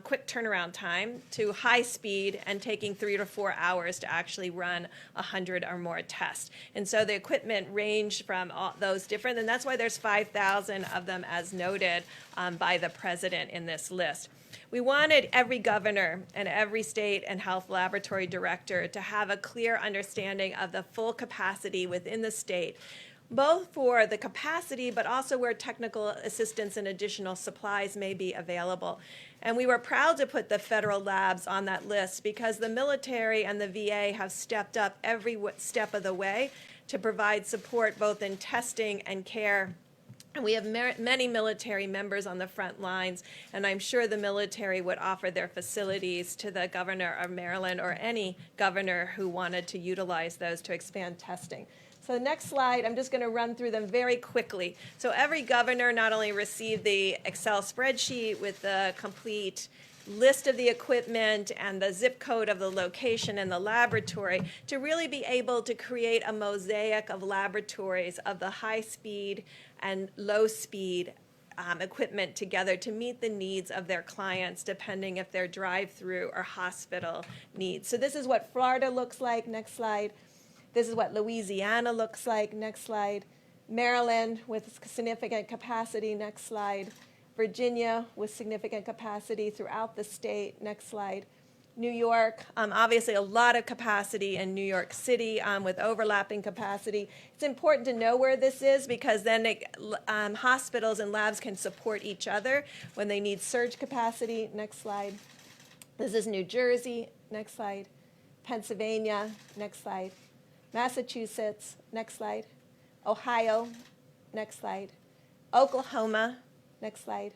quick turnaround time, to high speed and taking 3 to 4 hours to actually run 100 or more tests. And so the equipment ranged from all those different, and that's why there's 5,000 of them as noted by the President in this list. We wanted every governor and every state and health laboratory director to have a clear understanding of the full capacity within the state, both for the capacity but also where technical assistance and additional supplies may be available. And we were proud to put the federal labs on that list because the military and the VA have stepped up every step of the way to provide support both in testing and care. And we have many military members on the front lines, and I'm sure the military would offer their facilities to the governor of Maryland or any governor who wanted to utilize those to expand testing. So the next slide, I'm just going to run through them very quickly. So every governor not only received the Excel spreadsheet with the complete list of the equipment and the zip code of the location and the laboratory to really be able to create a mosaic of laboratories of the high speed and low speed equipment together to meet the needs of their clients, depending if they're drive-through or hospital needs. So this is what Florida looks like. Next slide. This is what Louisiana looks like. Next slide. Maryland with significant capacity. Next slide. Virginia with significant capacity throughout the state. Next slide. New York, obviously a lot of capacity in New York City with overlapping capacity. It's important to know where this is because then hospitals and labs can support each other when they need surge capacity. Next slide. This is New Jersey, next slide. Pennsylvania, next slide. Massachusetts, next slide. Ohio, next slide. Oklahoma, next slide.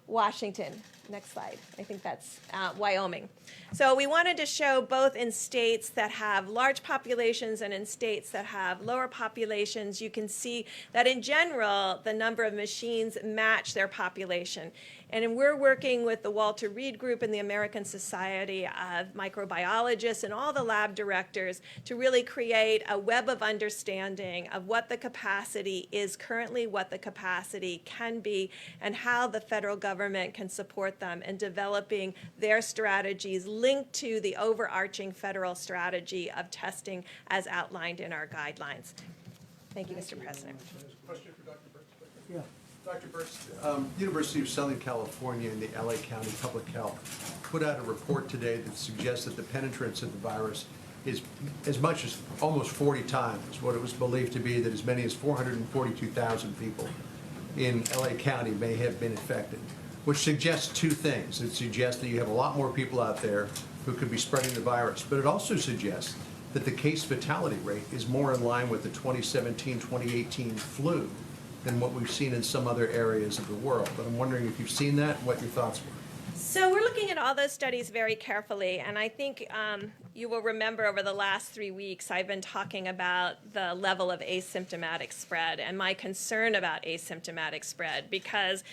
Washington, next slide. I think that's Wyoming. So we wanted to show both in states that have large populations and in states that have lower populations. You can see that in general, the number of machines match their population. And we're working with the Walter Reed Group and the American Society of Microbiologists and all the lab directors to really create a web of understanding of what the capacity is currently, what the capacity can be, and how the federal government can support them in developing their strategies linked to the overarching federal strategy of testing as outlined in our guidelines. Thank you, Mr. President. Question for Dr. Birx? Yeah. Dr. Birx, University of Southern California and the LA County Public Health put out a report today that suggests that the penetrance of the virus is as much as almost 40 times what it was believed to be, that as many as 442,000 people in LA County may have been infected, which suggests two things. It suggests that you have a lot more people out there who could be spreading the virus, but it also suggests that the case fatality rate is more in line with the 2017-2018 flu than what we've seen in some other areas of the world. But I'm wondering if you've seen that and what your thoughts were. So we're looking at all those studies very carefully, and I think you will remember over the last 3 weeks I've been talking about the level of asymptomatic spread and my concern about asymptomatic spread, because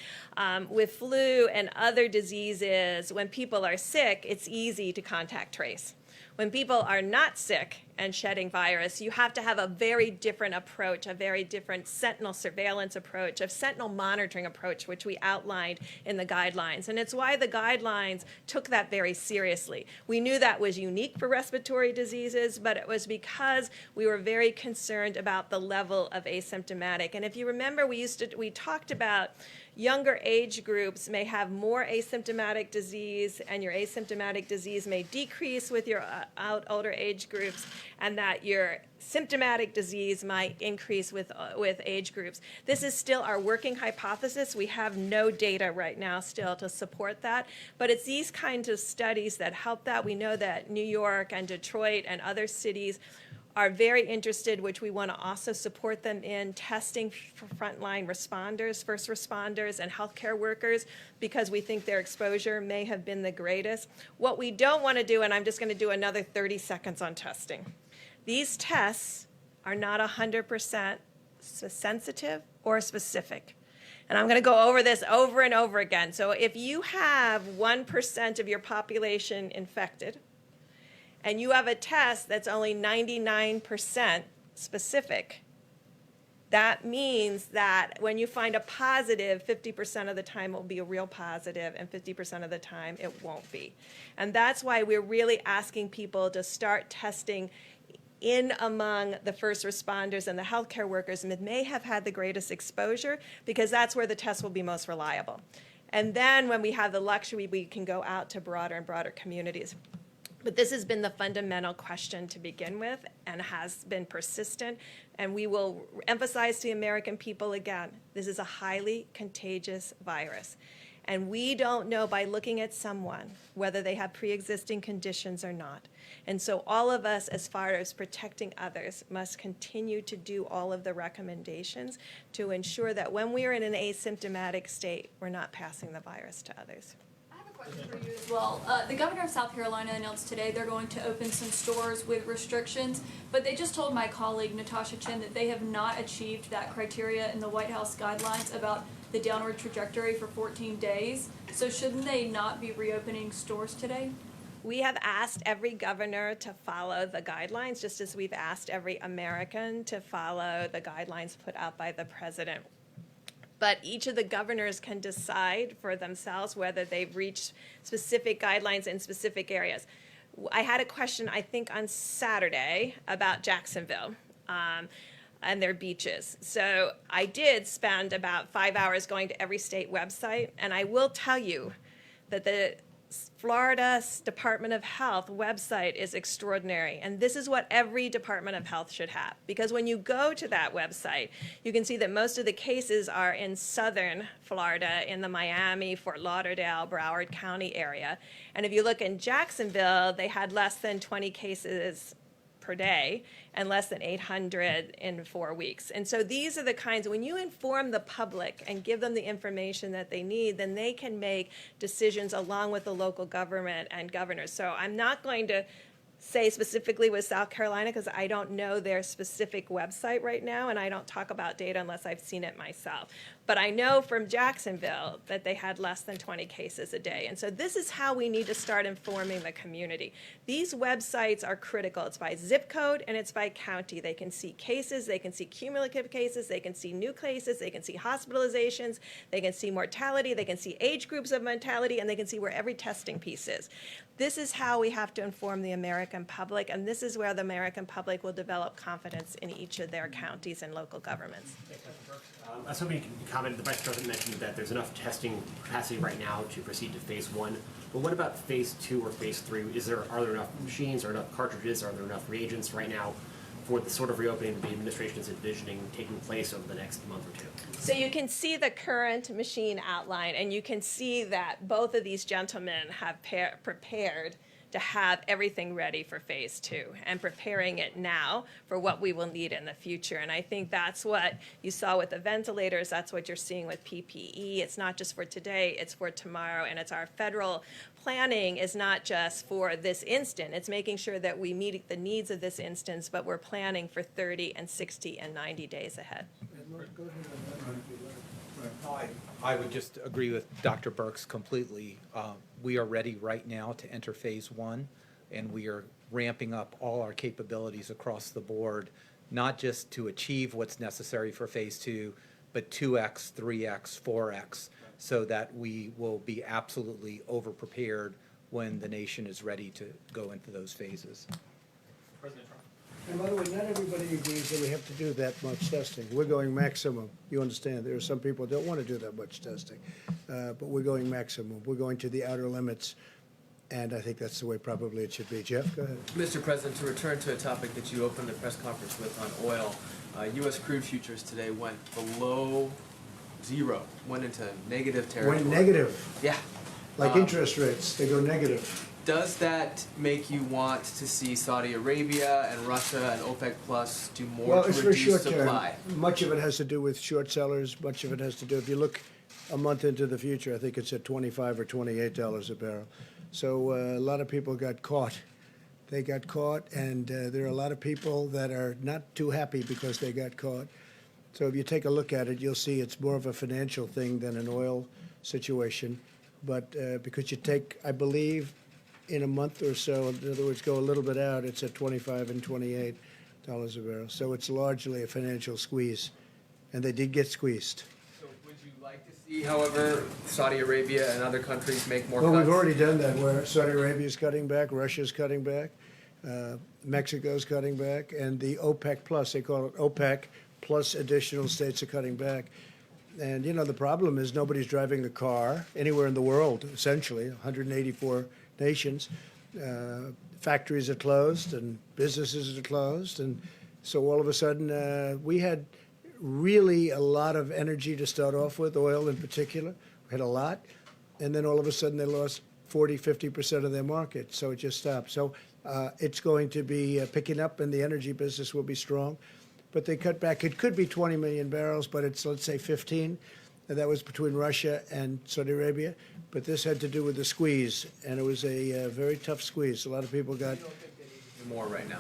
with flu and other diseases, when people are sick, it's easy to contact trace. When people are not sick and shedding virus, you have to have a very different approach, a very different sentinel surveillance approach, a sentinel monitoring approach, which we outlined in the guidelines. And it's why the guidelines took that very seriously. We knew that was unique for respiratory diseases, but it was because we were very concerned about the level of asymptomatic. And if you remember, we talked about younger age groups may have more asymptomatic disease, and your asymptomatic disease may decrease with your older age groups, and that your symptomatic disease might increase with age groups. This is still our working hypothesis. We have no data right now still to support that, but it's these kinds of studies that help that. We know that New York and Detroit and other cities are very interested, which we want to also support them in, testing for frontline responders, first responders, and healthcare workers, because we think their exposure may have been the greatest. What we don't want to do, and I'm just going to do another 30 seconds on testing. These tests are not 100% sensitive or specific. And I'm going to go over this over and over again. So if you have 1% of your population infected, and you have a test that's only 99% specific, that means that when you find a positive, 50% of the time it will be a real positive, and 50% of the time it won't be. And that's why we're really asking people to start testing in among the first responders and the healthcare workers that may have had the greatest exposure, because that's where the test will be most reliable. And then when we have the luxury, we can go out to broader and broader communities. But this has been the fundamental question to begin with and has been persistent. And we will emphasize to the American people again, this is a highly contagious virus. And we don't know by looking at someone whether they have pre-existing conditions or not. And so all of us, as far as protecting others, must continue to do all of the recommendations to ensure that when we are in an asymptomatic state, we're not passing the virus to others. For you as well. The governor of South Carolina announced today they're going to open some stores with restrictions, but they just told my colleague Natasha Chen that they have not achieved that criteria in the White House guidelines about the downward trajectory for 14 days. So shouldn't they not be reopening stores today? We have asked every governor to follow the guidelines, just as we've asked every American to follow the guidelines put out by the president. But each of the governors can decide for themselves whether they've reached specific guidelines in specific areas. I had a question, I think, on Saturday about Jacksonville and their beaches. So I did spend about 5 hours going to every state website, and I will tell you that the Florida's Department of Health website is extraordinary, and this is what every Department of Health should have. Because when you go to that website, you can see that most of the cases are in southern Florida, in the Miami, Fort Lauderdale, Broward County area. And if you look in Jacksonville, they had less than 20 cases per day and less than 800 in 4 weeks. And so these are the kinds, when you inform the public and give them the information that they need, then they can make decisions along with the local government and governors. So I'm not going to say specifically with South Carolina because I don't know their specific website right now, and I don't talk about data unless I've seen it myself. But I know from Jacksonville that they had less than 20 cases a day. And so this is how we need to start informing the community. These websites are critical. It's by zip code and it's by county. They can see cases, they can see cumulative cases, they can see new cases, they can see hospitalizations, they can see mortality, they can see age groups of mortality, and they can see where every testing piece is. This is how we have to inform the American public, and this is where the American public will develop confidence in each of their counties and local governments. I was hoping you could comment. The Vice President mentioned that there's enough testing capacity right now to proceed to phase 1. But what about phase 2 or phase 3? Are there enough machines, or enough cartridges, are there enough reagents right now for the sort of reopening that the administration is envisioning taking place over the next month or two? So you can see the current machine outline, and you can see that both of these gentlemen have prepared to have everything ready for phase 2 and preparing it now for what we will need in the future. And I think that's what you saw with the ventilators. That's what you're seeing with PPE. It's not just for today, it's for tomorrow. And it's our federal planning is not just for this instant. It's making sure that we meet the needs of this instance, but we're planning for 30 and 60 and 90 days ahead. I would just agree with Dr. Birx completely. We are ready right now to enter phase 1, and we are ramping up all our capabilities across the board, not just to achieve what's necessary for phase 2, but 2x, 3x, 4x, so that we will be absolutely over-prepared when the nation is ready to go into those phases. President Trump. And by the way, not everybody agrees that we have to do that much testing. We're going maximum. You understand, there are some people who don't want to do that much testing. But we're going maximum. We're going to the outer limits. And I think that's the way probably it should be. Jeff, go ahead. Mr. President, to return to a topic that you opened the press conference with on oil, U.S. crude futures today went below zero, went into negative territory. Went negative, Yeah. like interest rates. They go negative. Does that make you want to see Saudi Arabia and Russia and OPEC Plus do more Well, to it's for reduce short term. supply? Much of it has to do with short sellers. Much of it has to do, if you look a month into the future, I think it's at $25 or $28 a barrel. So a lot of people got caught. They got caught, and there are a lot of people that are not too happy because they got caught. So if you take a look at it, you'll see it's more of a financial thing than an oil situation. But because you take, I believe, in a month or so, in other words, go a little bit out, it's at $25 and $28 a barrel. So it's largely a financial squeeze, and they did get squeezed. So would you like to see, however, Saudi Arabia and other countries make more Well, cuts? we've already done that, where Saudi Arabia's cutting back, Russia's cutting back, Mexico's cutting back, and the OPEC Plus, they call it OPEC, plus additional states are cutting back. And, you know, the problem is nobody's driving a car anywhere in the world, essentially, 184 nations. Factories are closed and businesses are closed. And so all of a sudden, we had really a lot of energy to start off with, oil in particular. We had a lot. And then all of a sudden, they lost 40, 50% of their market. So it just stopped. So it's going to be picking up, and the energy business will be strong. But they cut back. It could be 20 million barrels, but it's, let's say, 15. And that was between Russia and Saudi Arabia. But this had to do with the squeeze, and it was a very tough squeeze. A lot of people got. You don't think they need to do more right now?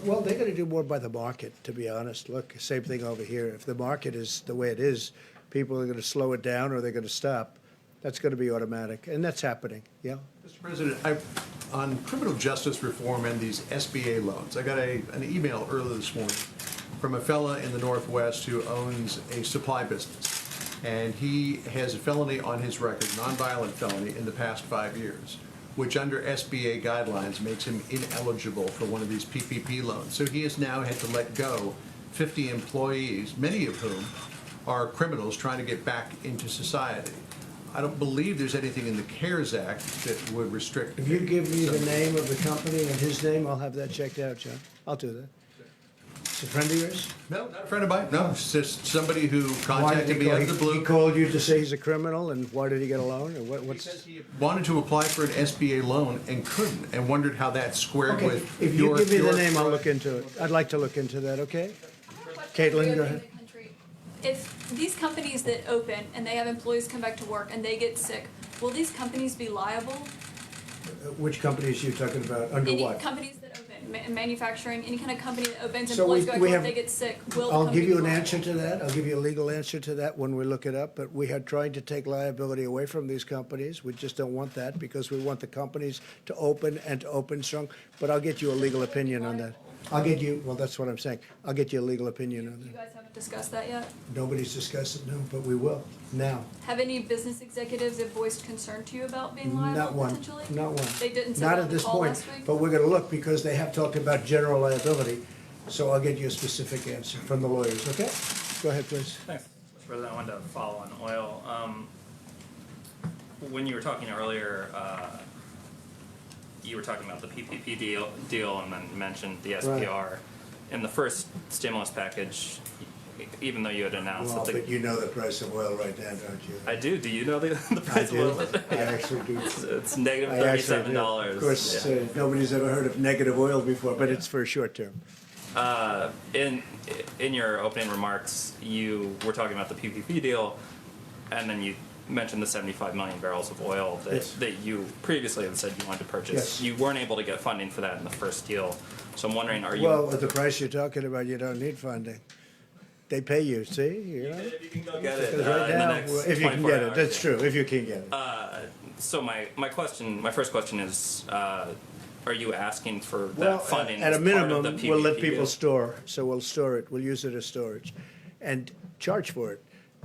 Well, they're going to do more by the market, to be honest. Look, same thing over here. If the market is the way it is, people are going to slow it down or they're going to stop. That's going to be automatic, and that's happening. Yeah. Mr. President, on criminal justice reform and these SBA loans, I got an email earlier this morning from a fella in the Northwest who owns a supply business. And he has a felony on his record, nonviolent felony, in the past 5 years, which under SBA guidelines makes him ineligible for one of these PPP loans. So he has now had to let go 50 employees, many of whom are criminals trying to get back into society. I don't believe there's anything in the CARES Act that would restrict. If you give me the name of the company and his name, I'll have that checked out, John. I'll do that. It's a friend of yours? No, not a friend of mine. No, it's just somebody who Why did contacted me out of the He blue. called you to say he's a criminal, and why did he get a loan, or He what's? says he wanted to apply for an SBA loan and couldn't, and wondered how that squared Okay, with if you your. give me the your- name, I'll look into it. I'd like to look into that, okay? Caitlin, go ahead. If these companies that open and they have employees come back to work and they get sick, will these companies be liable? Which companies are you talking about, under Any what? companies that open, manufacturing, any kind of company that opens, So employees go back to work, have- they get sick, will the I'll company give you be an liable? answer to that. I'll give you a legal answer to that when we look it up, but we are trying to take liability away from these companies. We just don't want that because we want the companies to open and to open strong. But I'll get you a legal opinion on that. I'll get you, well, that's what I'm saying. I'll get you a legal opinion on You that. guys haven't discussed that yet? Nobody's discussed it, no, but we will, now. Have any business executives have voiced concern to you about being Not liable one, potentially? not one. They didn't say Not that on at the this call point, last week? but we're gonna look because they have talked about general liability. So I'll get you a specific answer from the lawyers, okay? Go ahead, please. Thanks, Mr. President. I wanted to follow on oil. When you were talking earlier, you were talking about the PPP deal and then mentioned the SPR. In the first stimulus package, even though you had announced Well, that but you know the price of oil right now, don't you? I do. Do you know the I price do. of oil? I actually do. It's negative I actually do. $37. Of course, Yeah. nobody's ever heard of negative oil before, but it's for a short term. In your opening remarks, you were talking about the PPP deal, and then you mentioned the 75 million barrels of oil that, Yes. that you previously had said you wanted to purchase. Yes. You weren't able to get funding for that in the first deal. So I'm wondering, are you? Well, at the price you're talking about, you don't need funding. They pay you, see? You know? if you can go get it Because right in the now, next if you can 24 get it, hours, that's yeah. true, if you can get it. So my first question is, are you asking for that Well, funding at a as part of minimum, the we'll let PPP people deal? store, so we'll store it, we'll use it as storage, and charge for it.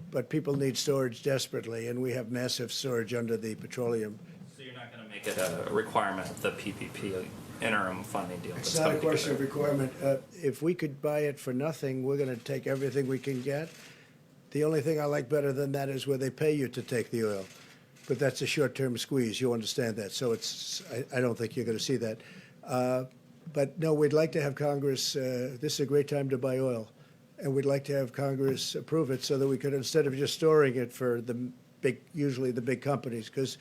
But people need storage desperately, and we have massive storage under the petroleum. So you're not going to make it a requirement of the PPP interim funding deal? It's that's not a coming question of together? requirement. If we could buy it for nothing, we're gonna take everything we can get. The only thing I like better than that is where they pay you to take the oil. But that's a short-term squeeze, you understand that, so I don't think you're gonna see that. But no, we'd like to have Congress, this is a great time to buy oil, and we'd like to have Congress approve it so that we could, instead of just storing it for the big, usually the big companies, because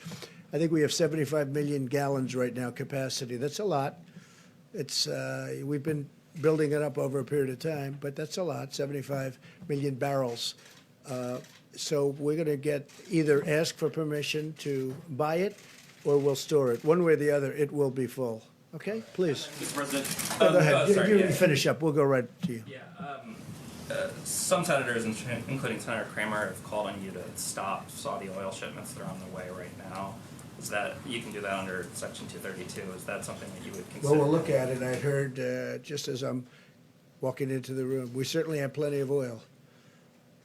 I think we have 75 million gallons right now capacity. That's a lot. It's, we've been building it up over a period of time, but that's a lot, 75 million barrels. So we're going to get, either ask for permission to buy it, or we'll store it. One way or the other, it will be full. Okay, please. Mr. President, Go ahead. sorry, You yeah. finish up. We'll go right to you. Yeah, some senators, including Senator Kramer, have called on you to stop Saudi oil shipments that are on the way right now. Is that, you can do that under Section 232, is that something that you would consider? Well, we'll look at it. I heard, just as I'm walking into the room, we certainly have plenty of oil.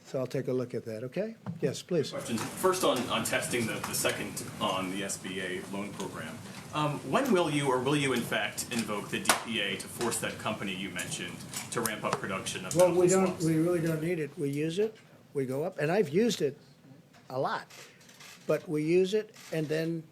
So I'll take a look at that, okay? Yes, please. Questions. First on testing, the second on the SBA loan program. When will you in fact invoke the DPA to force that company you mentioned to ramp up production of Well, we medical don't, swabs? we really don't need it. We use it, we go up, and I've used it a lot. But we use it, and then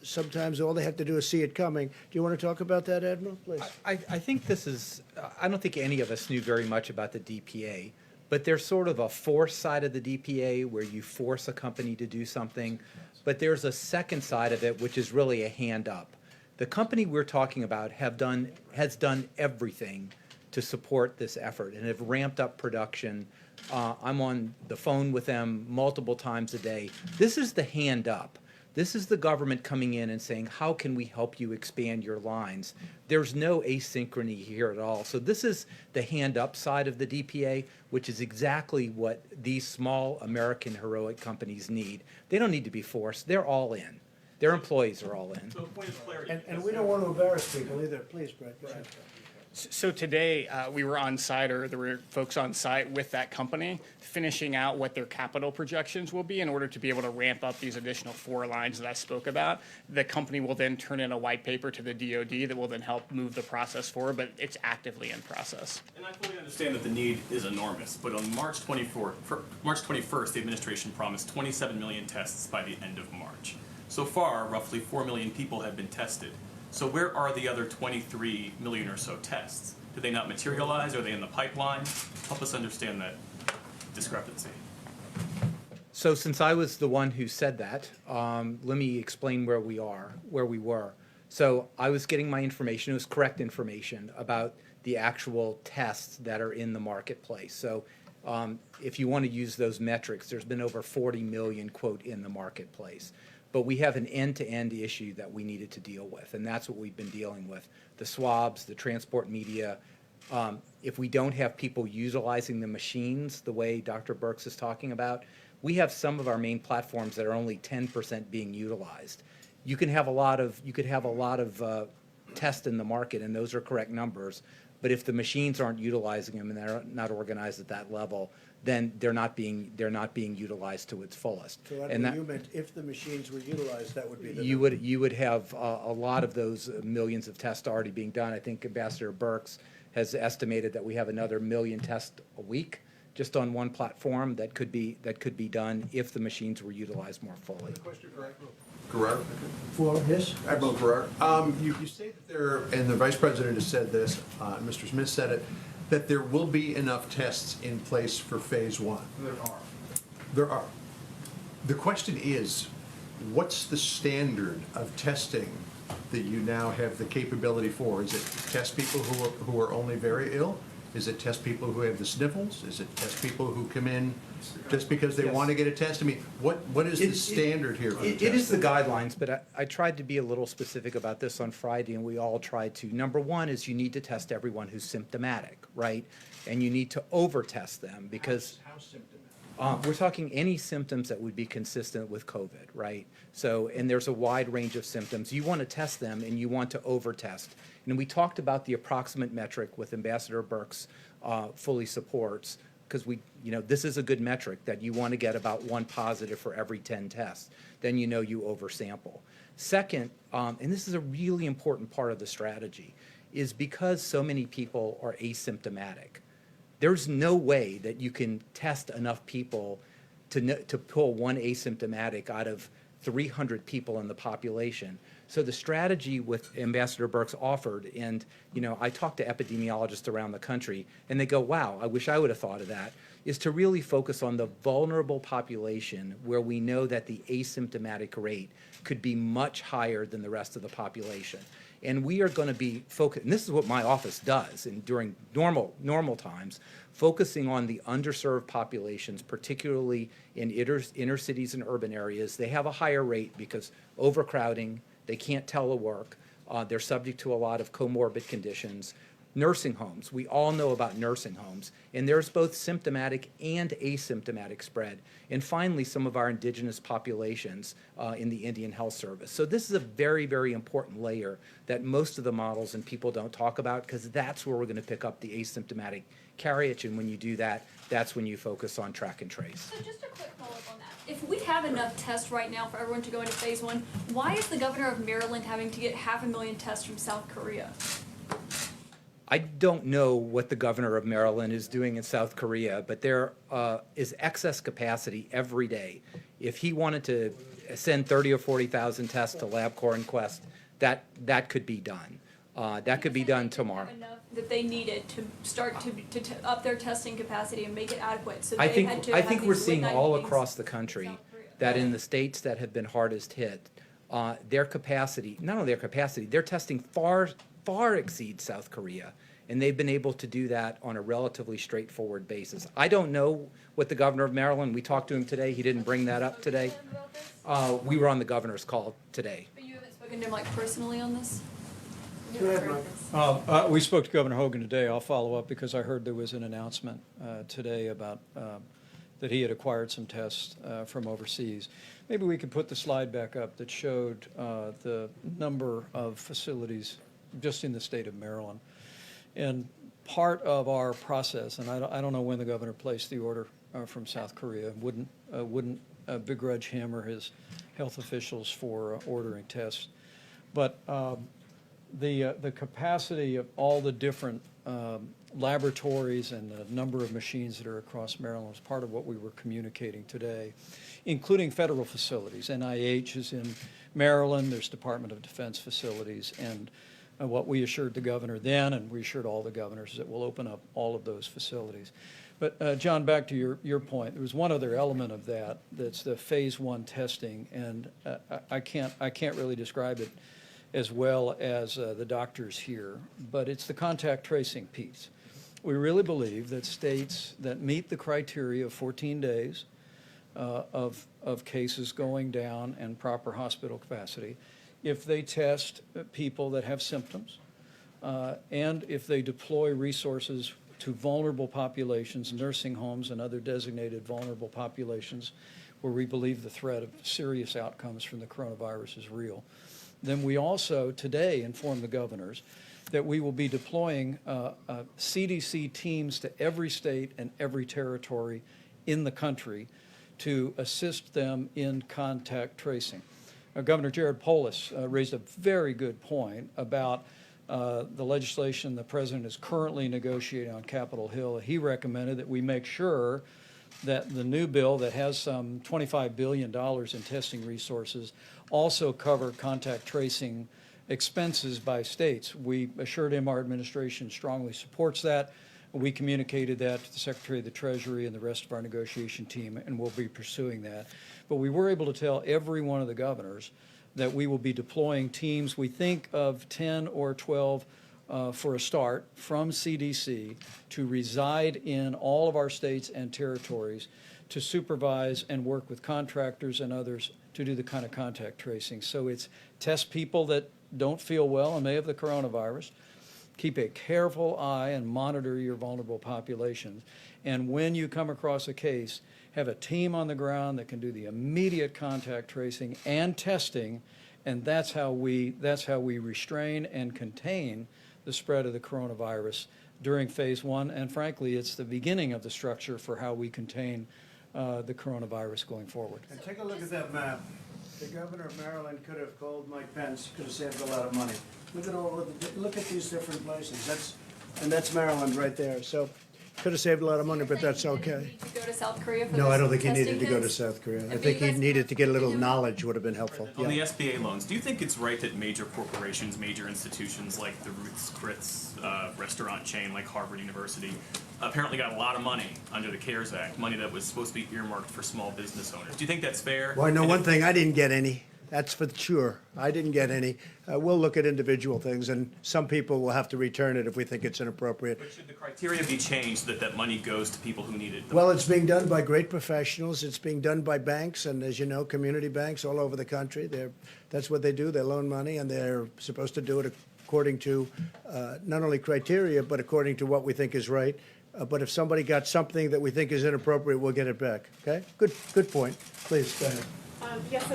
sometimes all they have to do is see it coming. Do you want to talk about that, Admiral, please? I think this is, I don't think any of us knew very much about the DPA, but there's sort of a force side of the DPA where you force a company to do something, but there's a second side of it, which is really a hand up. The company we're talking about has done everything to support this effort and have ramped up production. I'm on the phone with them multiple times a day. This is the hand up. This is the government coming in and saying, how can we help you expand your lines? There's no asynchrony here at all. So this is the hand up side of the DPA, which is exactly what these small American heroic companies need. They don't need to be forced. They're all in. Their employees are all in. So point of clarity. And we don't want to embarrass people either. Please, Brett, go ahead. So today, we were on site, or there were folks on site with that company, finishing out what their capital projections will be in order to be able to ramp up these additional 4 lines that I spoke about. The company will then turn in a white paper to the DoD that will then help move the process forward, but it's actively in process. And I fully understand that the need is enormous, but on March 21st, the administration promised 27 million tests by the end of March. So far, roughly 4 million people have been tested. So where are the other 23 million or so tests? Did they not materialize? Are they in the pipeline? Help us understand that discrepancy. So since I was the one who said that, let me explain where we were. So I was getting my information, it was correct information about the actual tests that are in the marketplace. So if you want to use those metrics, there's been over 40 million, quote, in the marketplace. But we have an end-to-end issue that we needed to deal with, and that's what we've been dealing with. The swabs, the transport media. If we don't have people utilizing the machines the way Dr. Birx is talking about, we have some of our main platforms that are only 10% being utilized. You could have a lot of tests in the market, and those are correct numbers. But if the machines aren't utilizing them and they're not organized at that level, then they're not being utilized to its fullest. So And that, you meant if the machines were utilized, that would be the you would have a lot of those millions of tests already being done. I think Ambassador Birx has estimated that we have another 1 million tests a week just on one platform that could be done if the machines were utilized more fully. Question for Admiral Guerrero? For his? Admiral Guerrero, you say that there, and the Vice President has said this, Mr. Smith said it, that there will be enough tests in place for phase 1. There are. The question is, what's the standard of testing that you now have the capability for? Is it test people who are only very ill? Is it test people who have the sniffles? Is it test people who come in just because they want to get a test? I mean, what is the standard here for the It is the testing? guidelines, but I tried to be a little specific about this on Friday, and we all tried to. Number one is you need to test everyone who's symptomatic, right? And you need to over-test them because How symptomatic? we're talking any symptoms that would be consistent with COVID, right? So, and there's a wide range of symptoms. You want to test them and you want to over-test. And we talked about the approximate metric with Ambassador Birx fully supports, because this is a good metric that you want to get about 1 positive for every 10 tests. Then you oversample. Second, and this is a really important part of the strategy, is because so many people are asymptomatic, there's no way that you can test enough people to pull 1 asymptomatic out of 300 people in the population. So the strategy with Ambassador Birx offered, and I talked to epidemiologists around the country, and they go, wow, I wish I would have thought of that, is to really focus on the vulnerable population where we know that the asymptomatic rate could be much higher than the rest of the population. And we are going to be focused, and this is what my office does, and during normal times, focusing on the underserved populations, particularly in inner cities and urban areas. They have a higher rate because overcrowding, they can't telework, they're subject to a lot of comorbid conditions. Nursing homes, we all know about nursing homes, and there's both symptomatic and asymptomatic spread. And finally, some of our indigenous populations in the Indian Health Service. So this is a very, very important layer that most of the models and people don't talk about, because that's where we're going to pick up the asymptomatic carriage, and when you do that, that's when you focus on track and trace. So just a quick follow-up on that. If we have enough tests right now for everyone to go into phase 1, why is the governor of Maryland having to get 500,000 tests from South Korea? I don't know what the governor of Maryland is doing in South Korea, but there is excess capacity every day. If he wanted to send 30 or 40,000 tests to LabCorp and Quest, that could be done. That could be done tomorrow. Enough that they needed to start to up their testing capacity and make it adequate. So I they think had to I have think we're these seeing late-night all meetings. across the country that in the states that have been hardest hit, their capacity, not only their capacity, their testing far exceeds South Korea. And they've been able to do that on a relatively straightforward basis. I don't know what the governor of Maryland, we talked to him today, he didn't bring that up today. We were on the governor's call today. But you haven't spoken to him personally on this? Go ahead, Mike. We spoke to Governor Hogan today. I'll follow up because I heard there was an announcement today about that he had acquired some tests from overseas. Maybe we could put the slide back up that showed the number of facilities just in the state of Maryland. And part of our process, and I don't know when the governor placed the order from South Korea, wouldn't begrudge him or his health officials for ordering tests. But the capacity of all the different laboratories and the number of machines that are across Maryland was part of what we were communicating today, including federal facilities. NIH is in Maryland, there's Department of Defense facilities, and what we assured the governor then, and we assured all the governors, is that we'll open up all of those facilities. But John, back to your point, there was one other element of that, that's the phase 1 testing, and I can't really describe it as well as the doctors here, but it's the contact tracing piece. We really believe that states that meet the criteria of 14 days of cases going down and proper hospital capacity, if they test people that have symptoms, and if they deploy resources to vulnerable populations, nursing homes and other designated vulnerable populations where we believe the threat of serious outcomes from the coronavirus is real, then we also today inform the governors that we will be deploying CDC teams to every state and every territory in the country to assist them in contact tracing. Governor Jared Polis raised a very good point about the legislation the president is currently negotiating on Capitol Hill. He recommended that we make sure that the new bill that has some $25 billion in testing resources also cover contact tracing expenses by states. We assured him our administration strongly supports that. We communicated that to the Secretary of the Treasury and the rest of our negotiation team, and we'll be pursuing that. But we were able to tell every one of the governors that we will be deploying teams, we think of 10 or 12 for a start, from CDC to reside in all of our states and territories to supervise and work with contractors and others to do the kind of contact tracing. So it's test people that don't feel well and may have the coronavirus, keep a careful eye and monitor your vulnerable populations, and when you come across a case, have a team on the ground that can do the immediate contact tracing and testing, and that's how we restrain and contain the spread of the coronavirus during phase 1, and frankly, it's the beginning of the structure for how we contain the coronavirus going forward. And take a look at that map. The governor of Maryland could have called Mike Pence, could have saved a lot of money. Look at these different places. That's Maryland right there. So could have saved a lot of money, but that's okay. To go to South Korea for No, this I don't think he testing needed to go to kits? South Korea. I If think you he guys- needed to get a little knowledge would have been helpful. On the Yeah. SBA loans, do you think it's right that major corporations, major institutions like the Ruth's Chris restaurant chain like Harvard University apparently got a lot of money under the CARES Act, money that was supposed to be earmarked for small business owners? Do you think that's fair? Well, I know And one if- thing, I didn't get any. That's for sure. I didn't get any. We'll look at individual things, and some people will have to return it if we think it's inappropriate. But should the criteria be changed that that money goes to people who need it? Well, it's being done by great professionals. It's being done by banks, and as you know, community banks all over the country. That's what they do. They loan money, and they're supposed to do it according to not only criteria, but according to what we think is right. But if somebody got something that we think is inappropriate, we'll get it back. Okay? Good point. Please, go ahead. Yes,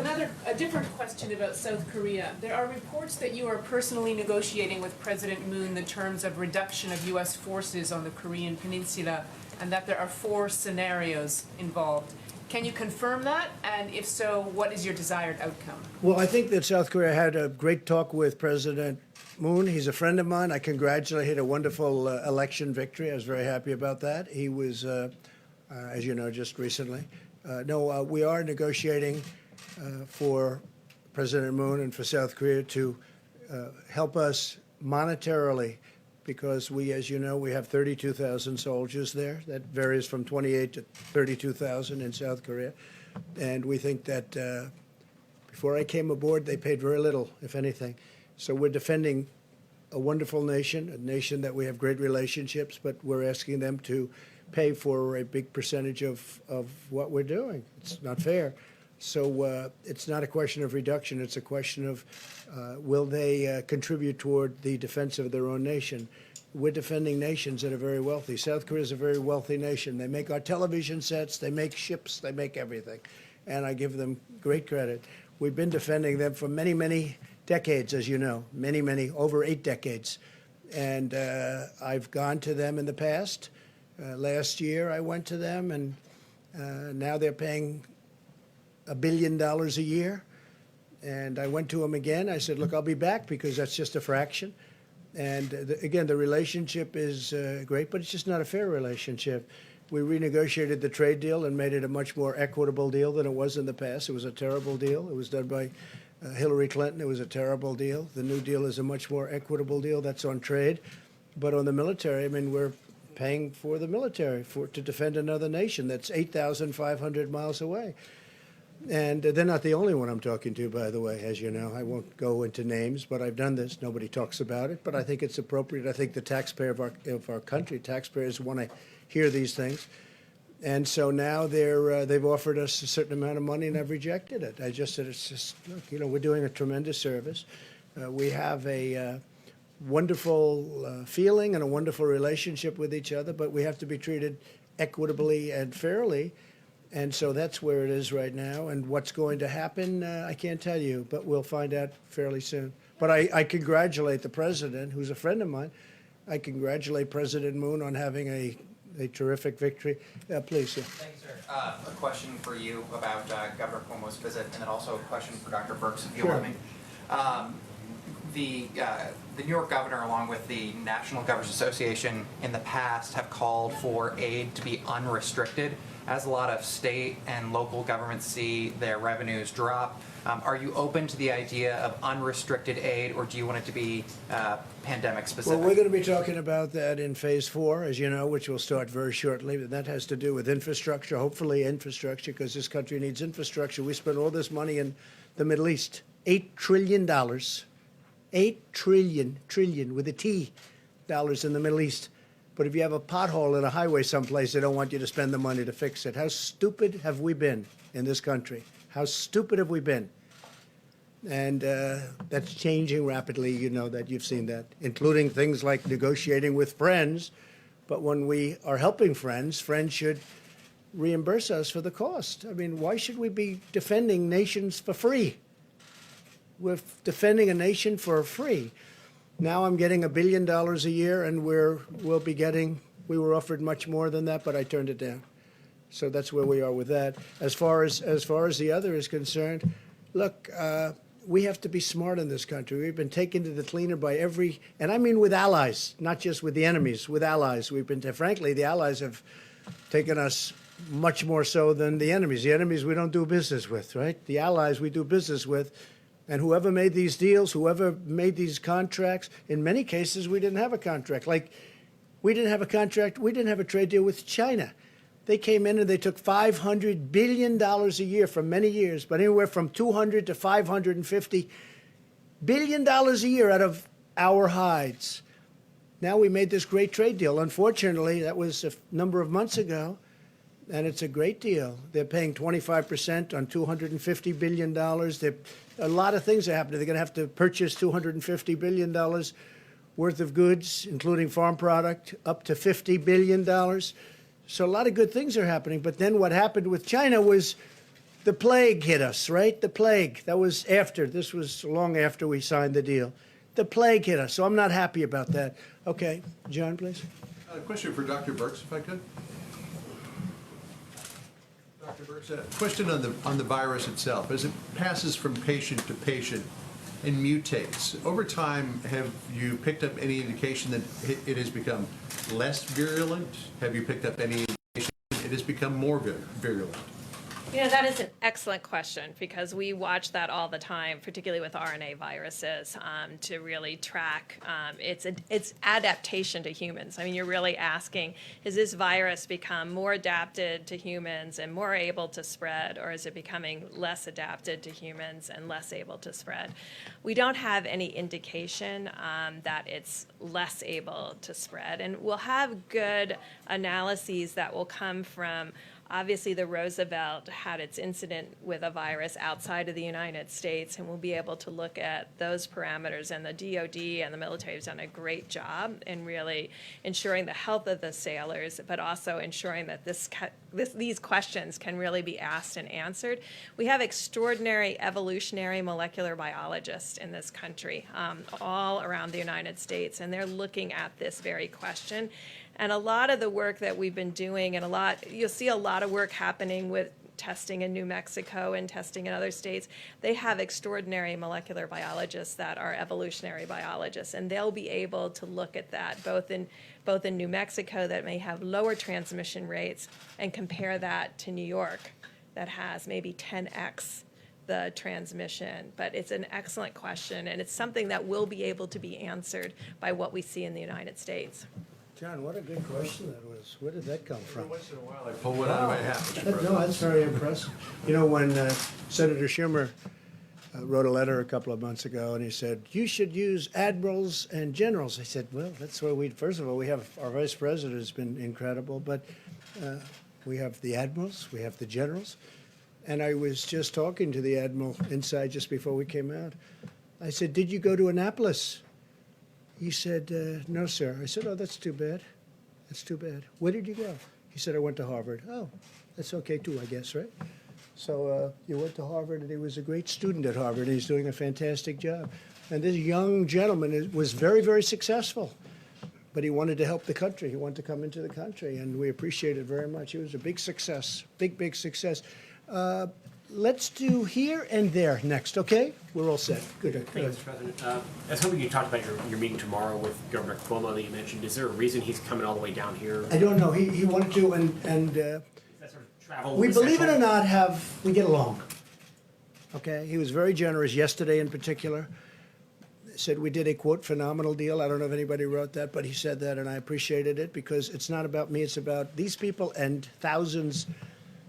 a different question about South Korea. There are reports that you are personally negotiating with President Moon the terms of reduction of U.S. forces on the Korean Peninsula, and that there are 4 scenarios involved. Can you confirm that? And if so, what is your desired outcome? Well, I think that South Korea had a great talk with President Moon. He's a friend of mine. I congratulate him. He had a wonderful election victory. I was very happy about that. He was, as you know, just recently. We are negotiating for President Moon and for South Korea to help us monetarily, because we, as you know, we have 32,000 soldiers there. That varies from 28 to 32,000 in South Korea. And we think that before I came aboard, they paid very little, if anything. So we're defending a wonderful nation, a nation that we have great relationships, but we're asking them to pay for a big percentage of what we're doing. It's not fair. So it's not a question of reduction. It's a question of will they contribute toward the defense of their own nation. We're defending nations that are very wealthy. South Korea is a very wealthy nation. They make our television sets, they make ships, they make everything. And I give them great credit. We've been defending them for many, many decades, as you know, many, over 8 decades. And I've gone to them in the past. Last year I went to them, and now they're paying $1 billion a year. And I went to them again. I said, look, I'll be back because that's just a fraction. And again, the relationship is great, but it's just not a fair relationship. We renegotiated the trade deal and made it a much more equitable deal than it was in the past. It was a terrible deal. It was done by Hillary Clinton. It was a terrible deal. The new deal is a much more equitable deal. That's on trade. But on the military, I mean, we're paying for the military to defend another nation that's 8,500 miles away. And they're not the only one I'm talking to, by the way, as you know. I won't go into names, but I've done this. Nobody talks about it, but I think it's appropriate. I think the taxpayer of our country, taxpayers want to hear these things. And so now they've offered us a certain amount of money, and I've rejected it. I just said, it's just, look, you know, we're doing a tremendous service. We have a wonderful feeling and a wonderful relationship with each other, but we have to be treated equitably and fairly. And so that's where it is right now. And what's going to happen, I can't tell you, but we'll find out fairly soon. But I congratulate the president, who's a friend of mine. I congratulate President Moon on having a terrific victory. Please. Yeah. Thank you, sir. A question for you about Governor Cuomo's visit, and then also a question for Dr. Birx, if you'll let me. The New York governor, along with the National Governors Association, in the past have called for aid to be unrestricted. As a lot of state and local governments see their revenues drop, are you open to the idea of unrestricted aid, or do you want it to be pandemic specific? Well, we're going to be talking about that in phase 4, as you know, which will start very shortly. That has to do with infrastructure, hopefully infrastructure, because this country needs infrastructure. We spend all this money in the Middle East, $8 trillion, $8 trillion with a T, dollars in the Middle East. But if you have a pothole in a highway someplace, they don't want you to spend the money to fix it. How stupid have we been in this country? How stupid have we been? And that's changing rapidly. You know that. You've seen that, including things like negotiating with friends. But when we are helping friends, friends should reimburse us for the cost. I mean, why should we be defending nations for free? We're defending a nation for free. Now I'm getting $1 billion a year, and we were offered much more than that, but I turned it down. So that's where we are with that. As far as the other is concerned, look, we have to be smart in this country. We've been taken to the cleaner by and I mean with allies, not just with the enemies, with allies. Frankly, the allies have taken us much more so than the enemies. The enemies we don't do business with, right? The allies we do business with. And whoever made these deals, whoever made these contracts, in many cases, we didn't have a contract. Like, we didn't have a contract, we didn't have a trade deal with China. They came in and they took $500 billion a year for many years, but anywhere from $200 to $550 billion a year out of our hides. Now we made this great trade deal. Unfortunately, that was a number of months ago, and it's a great deal. They're paying 25% on $250 billion. A lot of things are happening. They're going to have to purchase $250 billion worth of goods, including farm product, up to $50 billion. So a lot of good things are happening. But then what happened with China was the plague hit us, right? The plague. That was after. This was long after we signed the deal. The plague hit us. So I'm not happy about that. Okay. John, please. A question for Dr. Birx, if I could. Dr. Birx, a question on the virus itself. As it passes from patient to patient and mutates, over time, have you picked up any indication that it has become less virulent? Have you picked up any indication it has become more virulent? You know, that is an excellent question, because we watch that all the time, particularly with RNA viruses, to really track its adaptation to humans. I mean, you're really asking, has this virus become more adapted to humans and more able to spread, or is it becoming less adapted to humans and less able to spread? We don't have any indication that it's less able to spread, and we'll have good analyses that will come from Obviously, the Roosevelt had its incident with a virus outside of the United States, and we'll be able to look at those parameters. And the DoD and the military have done a great job in really ensuring the health of the sailors, but also ensuring that these questions can really be asked and answered. We have extraordinary evolutionary molecular biologists in this country, all around the United States, and they're looking at this very question. And a lot of the work that we've been doing, and you'll see a lot of work happening with testing in New Mexico and testing in other states. They have extraordinary molecular biologists that are evolutionary biologists, and they'll be able to look at that both in New Mexico, that may have lower transmission rates, and compare that to New York, that has maybe 10x the transmission. But it's an excellent question, and it's something that will be able to be answered by what we see in the United States. John, what a good question that was. Where did that come from? Once in a while, I pull one out of my hat, Mr. President. No, that's very impressive. You know, when Senator Schumer wrote a letter a couple of months ago, and he said, you should use admirals and generals. I said, well, that's where first of all, we have our vice president has been incredible, but we have the admirals, we have the generals. And I was just talking to the admiral inside just before we came out. I said, did you go to Annapolis? He said, no, sir. I said, oh, that's too bad. That's too bad. Where did you go? He said, I went to Harvard. Oh, that's okay too, I guess, right? So you went to Harvard, and he was a great student at Harvard, and he's doing a fantastic job. And this young gentleman was very, very successful, but he wanted to help the country. He wanted to come into the country, and we appreciate it very much. It was a big success, big, big success. Let's do here and there next, okay? We're all set. Good. Thank you, Mr. President. I was hoping you talked about your meeting tomorrow with Governor Cuomo that you mentioned. Is there a reason he's coming all the way down here? I don't know. He wanted to, and Is that sort of travel we, believe it essential? or not, we get along. Okay? He was very generous yesterday in particular. Said we did a, quote, phenomenal deal. I don't know if anybody wrote that, but he said that, and I appreciated it because it's not about me. It's about these people and thousands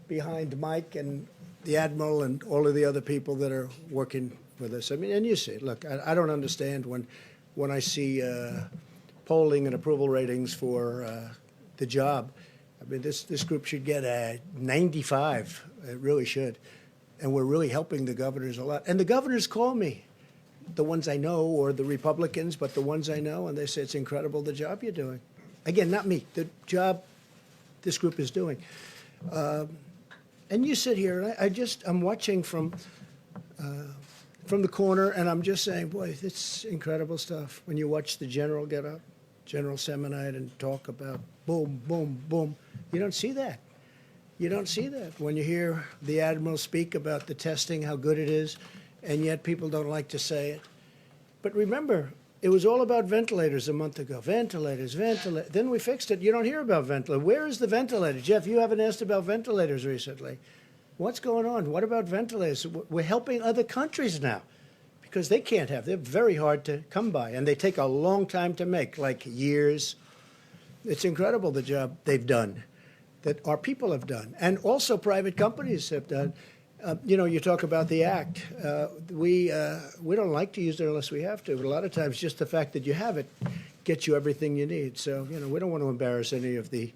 behind Mike and the Admiral and all of the other people that are working with us. I mean, and you see it. Look, I don't understand when I see polling and approval ratings for the job. I mean, this group should get a 95. It really should. And we're really helping the governors a lot. And the governors call me, the ones I know, or the Republicans, but the ones I know, and they say it's incredible the job you're doing. Again, not me, the job this group is doing. And you sit here, and I'm watching from the corner, and I'm just saying, boy, it's incredible stuff. When you watch the general get up, General Semonite, and talk about boom, boom, boom, you don't see that. You don't see that. When you hear the Admiral speak about the testing, how good it is, and yet people don't like to say it. But remember, it was all about ventilators a month ago. Ventilators. Then we fixed it. You don't hear about ventilators. Where is the ventilator? Jeff, you haven't asked about ventilators recently. What's going on? What about ventilators? We're helping other countries now because they can't have. They're very hard to come by, and they take a long time to make, like years. It's incredible the job they've done, that our people have done, and also private companies have done. You know, you talk about the act. We don't like to use it unless we have to, but a lot of times just the fact that you have it gets you everything you need. So, you know, we don't want to embarrass any of the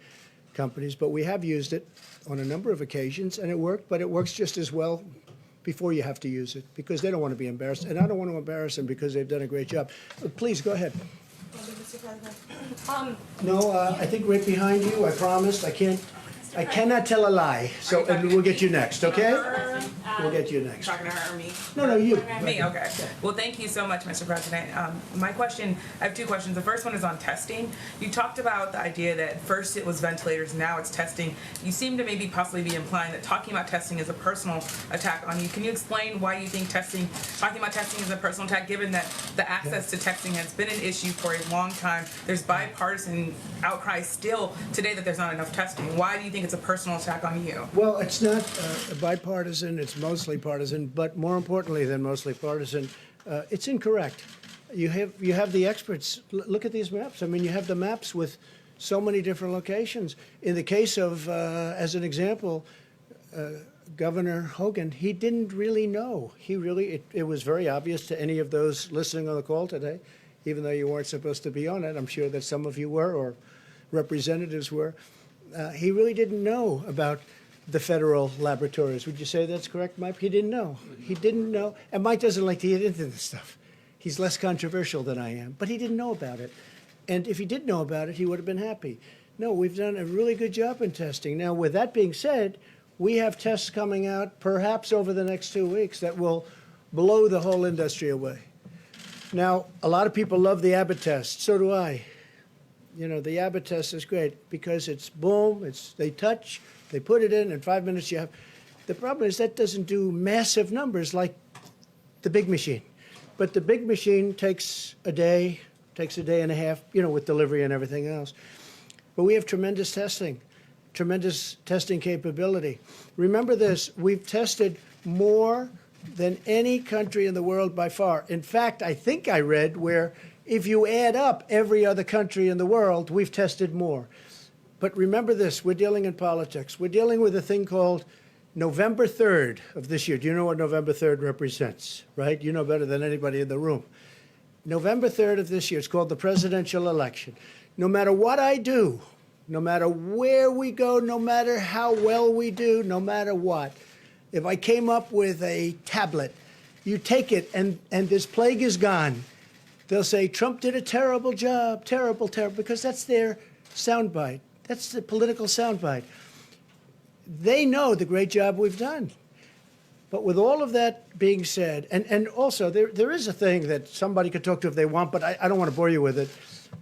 companies, but we have used it on a number of occasions, and it worked, but it works just as well before you have to use it because they don't want to be embarrassed, and I don't want to embarrass them because they've done a great job. Please, go ahead. Mr. President. No, I think right behind you, I promised. I cannot tell a lie, so we'll get you next, okay? We'll get you next. Talking to her or me? No, you. Me, okay. Well, thank you so much, Mr. President. My question, I have two questions. The first one is on testing. You talked about the idea that first it was ventilators, now it's testing. You seem to maybe possibly be implying that talking about testing is a personal attack on you. Can you explain why you think talking about testing is a personal attack, given that the access to testing has been an issue for a long time? There's bipartisan outcry still today that there's not enough testing. Why do you think it's a personal attack on you? Well, it's not bipartisan, it's mostly partisan, but more importantly than mostly partisan, it's incorrect. You have the experts. Look at these maps. I mean, you have the maps with so many different locations. In the case of, as an example, Governor Hogan, he didn't really know. It was very obvious to any of those listening on the call today, even though you weren't supposed to be on it. I'm sure that some of you were, or representatives were. He really didn't know about the federal laboratories. Would you say that's correct, Mike? He didn't know. He didn't know. And Mike doesn't like to get into this stuff. He's less controversial than I am, but he didn't know about it. And if he did know about it, he would have been happy. No, we've done a really good job in testing. Now, with that being said, we have tests coming out perhaps over the next 2 weeks that will blow the whole industry away. Now, a lot of people love the Abbott test. So do I. You know, the Abbott test is great because it's boom, they touch, they put it in 5 minutes you have. The problem is that doesn't do massive numbers like the big machine. But the big machine takes a day and a half, you know, with delivery and everything else. But we have tremendous testing capability. Remember this, we've tested more than any country in the world by far. In fact, I think I read where if you add up every other country in the world, we've tested more. But remember this, we're dealing in politics. We're dealing with a thing called November 3rd of this year. Do you know what November 3rd represents, right? You know better than anybody in the room. November 3rd of this year, it's called the presidential election. No matter what I do, no matter where we go, no matter how well we do, no matter what, if I came up with a tablet, you take it and this plague is gone. They'll say, Trump did a terrible job, terrible, because that's their soundbite. That's the political soundbite. They know the great job we've done. But with all of that being said, and also there is a thing that somebody could talk to if they want, but I don't want to bore you with it.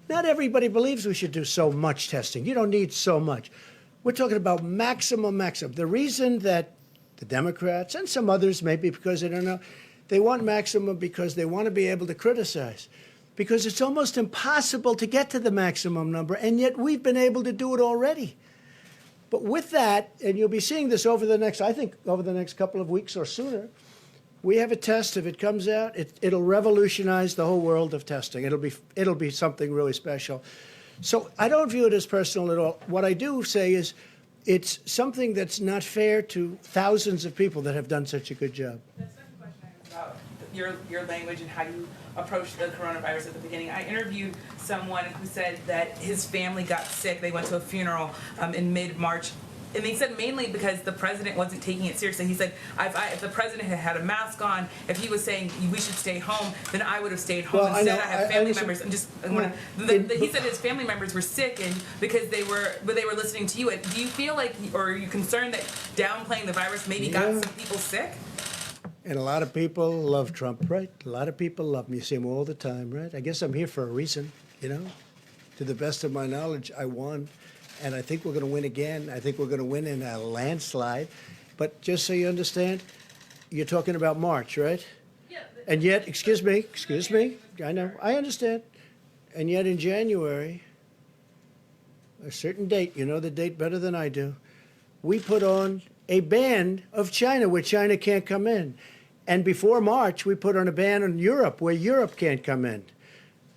Not everybody believes we should do so much testing. You don't need so much. We're talking about maximum. The reason that the Democrats and some others, maybe because they don't know, they want maximum because they want to be able to criticize. Because it's almost impossible to get to the maximum number, and yet we've been able to do it already. But with that, and you'll be seeing this over the next couple of weeks or sooner, we have a test. If it comes out, it'll revolutionize the whole world of testing. It'll be something really special. So I don't view it as personal at all. What I do say is it's something that's not fair to thousands of people that have done such a good job. That's not the question I have about your language and how you approach the coronavirus at the beginning. I interviewed someone who said that his family got sick. They went to a funeral in mid-March. And they said mainly because the president wasn't taking it seriously. He said, if the president had had a mask on, if he was saying we should stay home, then I would have stayed home. Well, Instead, I have family members. He said his family members were sick, and because they were listening to you. Do you feel like, or are you concerned that downplaying the virus maybe got some people sick? And a lot of people love Trump, right? A lot of people love him. You see him all the time, right? I guess I'm here for a reason, you know? To the best of my knowledge, I won. And I think we're going to win again. I think we're going to win in a landslide. But just so you understand, you're talking about March, right? Yeah. And yet, excuse me, I know, I understand. And yet in January, a certain date, you know the date better than I do, we put on a ban of China where China can't come in. And before March, we put on a ban on Europe where Europe can't come in.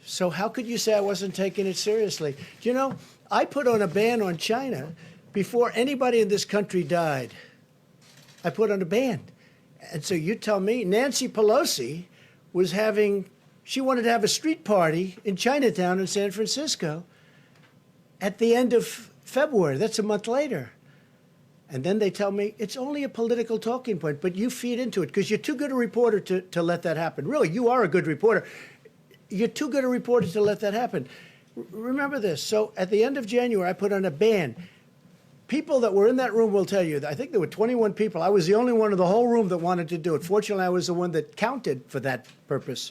So how could you say I wasn't taking it seriously? Do you know, I put on a ban on China before anybody in this country died. I put on a ban. And so you tell me, Nancy Pelosi she wanted to have a street party in Chinatown in San Francisco at the end of February. That's a month later. And then they tell me it's only a political talking point, but you feed into it because you're too good a reporter to let that happen. Really, you are a good reporter. You're too good a reporter to let that happen. Remember this. So at the end of January, I put on a ban. People that were in that room will tell you, I think there were 21 people. I was the only one in the whole room that wanted to do it. Fortunately, I was the one that counted for that purpose.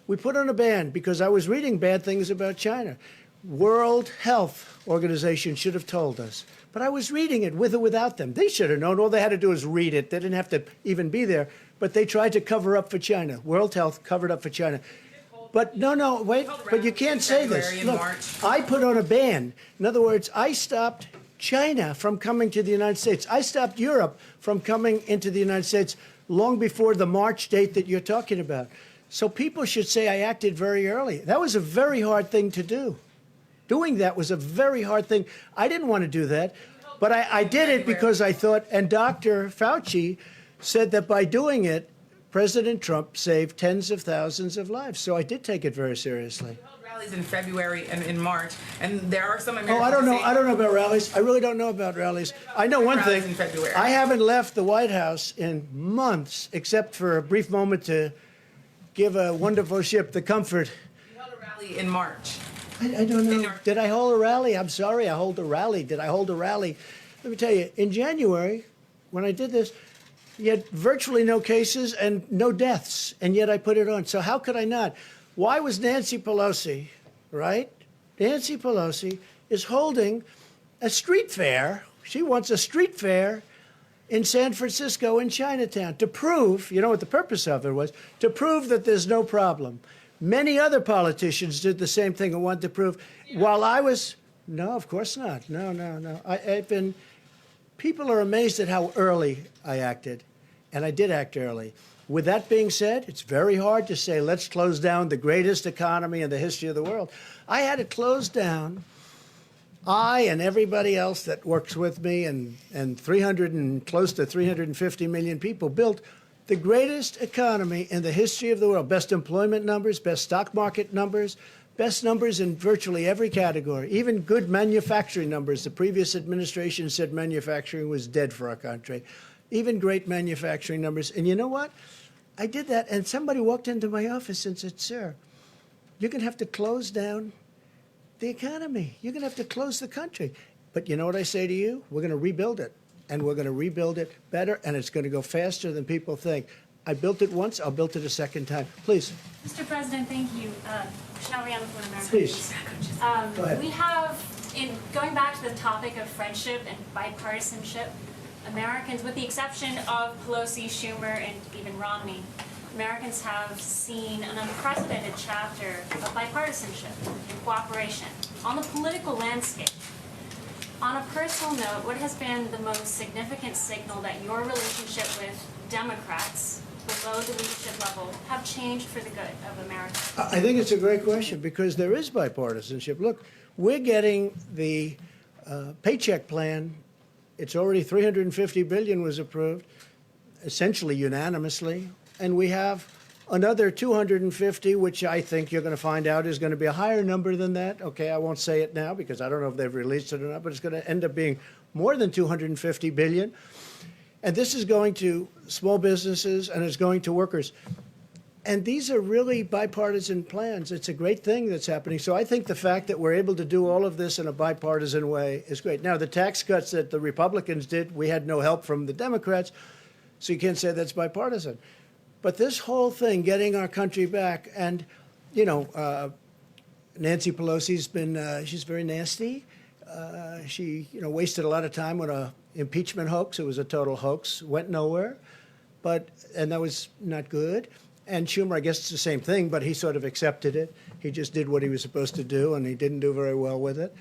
We put on a ban because I was reading bad things about China. World Health Organization should have told us. But I was reading it with or without them. They should have known. All they had to do was read it. They didn't have to even be there. But they tried to cover up for China. World Health covered up for China. But no, wait, but you can't say this. Look, I put on a ban. In other words, I stopped China from coming to the United States. I stopped Europe from coming into the United States long before the March date that you're talking about. So people should say I acted very early. That was a very hard thing to do. Doing that was a very hard thing. I didn't want to do that, but I did it because I thought, and Dr. Fauci said that by doing it, President Trump saved tens of thousands of lives. So I did take it very seriously. rallies in February and in March, and there are some Oh, Americans. I don't know. saying- I don't know about rallies. I really don't know about rallies. I know one thing. Rallies in February. I haven't left the White House in months, except for a brief moment to give a wonderful ship the comfort. You held a rally in March. I don't know. Did I hold a rally? I'm sorry, I hold a rally. Did I hold a rally? Let me tell you, in January, when I did this, you had virtually no cases and no deaths, and yet I put it on. So how could I not? Why was Nancy Pelosi, right? Nancy Pelosi is holding a street fair. She wants a street fair in San Francisco in Chinatown to prove, you know what the purpose of it was? To prove that there's no problem. Many other politicians did the same thing and wanted to prove. While I was, no, of course not. No. I've been, people are amazed at how early I acted, and I did act early. With that being said, it's very hard to say, let's close down the greatest economy in the history of the world. I had to close down, I and everybody else that works with me and 300 and close to 350 million people built the greatest economy in the history of the world. Best employment numbers, best stock market numbers, best numbers in virtually every category, even good manufacturing numbers. The previous administration said manufacturing was dead for our country. Even great manufacturing numbers. And you know what? I did that, and somebody walked into my office and said, sir, you're going to have to close down the economy. You're going to have to close the country. But you know what I say to you? We're going to rebuild it. And we're going to rebuild it better, and it's going to go faster than people think. I built it once, I'll build it a second time. Please. Mr. President, thank you. Michelle Rihanna from America. Please. Go ahead. We have, in going back to the topic of friendship and bipartisanship, Americans, with the exception of Pelosi, Schumer, and even Romney, Americans have seen an unprecedented chapter of bipartisanship and cooperation on the political landscape. On a personal note, what has been the most significant signal that your relationship with Democrats below the leadership level have changed for the good of America? I think it's a great question because there is bipartisanship. Look, we're getting the paycheck plan. It's already $350 billion was approved, essentially unanimously, and we have another 250, which I think you're going to find out is going to be a higher number than that. Okay, I won't say it now because I don't know if they've released it or not, but it's going to end up being more than 250 billion. And this is going to small businesses and it's going to workers. And these are really bipartisan plans. It's a great thing that's happening. So I think the fact that we're able to do all of this in a bipartisan way is great. Now, the tax cuts that the Republicans did, we had no help from the Democrats, so you can't say that's bipartisan. But this whole thing, getting our country back, and, you know, Nancy Pelosi's been, she's very nasty. She, you know, wasted a lot of time on a impeachment hoax. It was a total hoax, went nowhere. And that was not good. And Schumer, I guess it's the same thing, but he sort of accepted it. He just did what he was supposed to do, and he didn't do very well with it.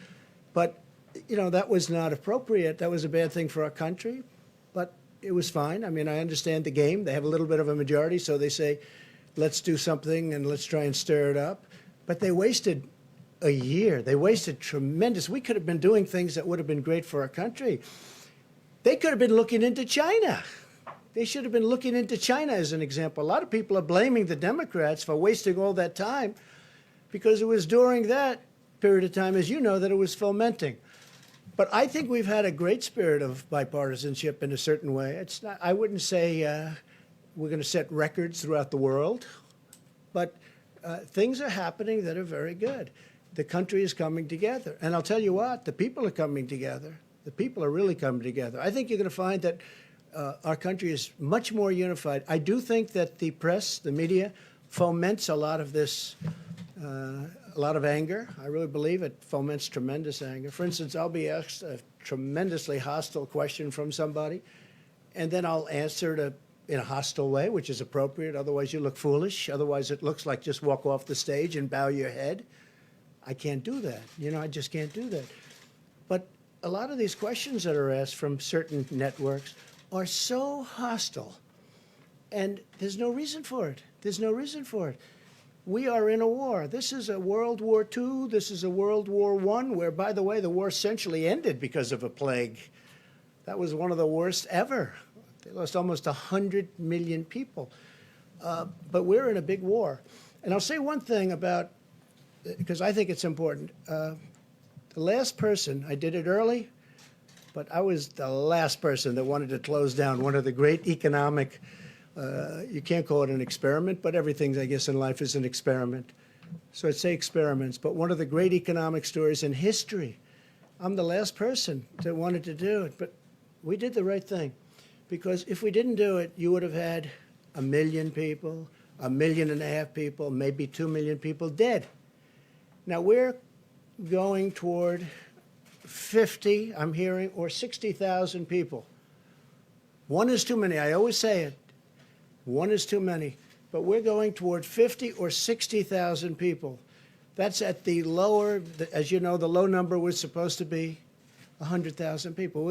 But, you know, that was not appropriate. That was a bad thing for our country. But it was fine. I mean, I understand the game. They have a little bit of a majority, so they say, let's do something and let's try and stir it up. But they wasted a year. They wasted tremendous. We could have been doing things that would have been great for our country. They could have been looking into China. They should have been looking into China as an example. A lot of people are blaming the Democrats for wasting all that time because it was during that period of time, as you know, that it was fomenting. But I think we've had a great spirit of bipartisanship in a certain way. It's not, I wouldn't say we're going to set records throughout the world, but things are happening that are very good. The country is coming together. And I'll tell you what, the people are coming together. The people are really coming together. I think you're going to find that our country is much more unified. I do think that the press, the media, foments a lot of this, a lot of anger. I really believe it foments tremendous anger. For instance, I'll be asked a tremendously hostile question from somebody, and then I'll answer it in a hostile way, which is appropriate. Otherwise, you look foolish. Otherwise, it looks like just walk off the stage and bow your head. I can't do that. You know, I just can't do that. But a lot of these questions that are asked from certain networks are so hostile, and there's no reason for it. There's no reason for it. We are in a war. This is a World War II. This is a World War I, where, by the way, the war essentially ended because of a plague. That was one of the worst ever. They lost almost 100 million people. But we're in a big war. And I'll say one thing about because I think it's important. The last person, I did it early, but I was the last person that wanted to close down one of the great economic, you can't call it an experiment, but everything, I guess, in life is an experiment. So I'd say experiments, but one of the great economic stories in history. I'm the last person that wanted to do it, but we did the right thing. Because if we didn't do it, you would have had 1 million people, 1.5 million people, maybe 2 million people dead. Now we're going toward 50, I'm hearing, or 60,000 people. One is too many. I always say it. One is too many. But we're going toward 50 or 60,000 people. That's at the lower, as you know, the low number was supposed to be 100,000 people.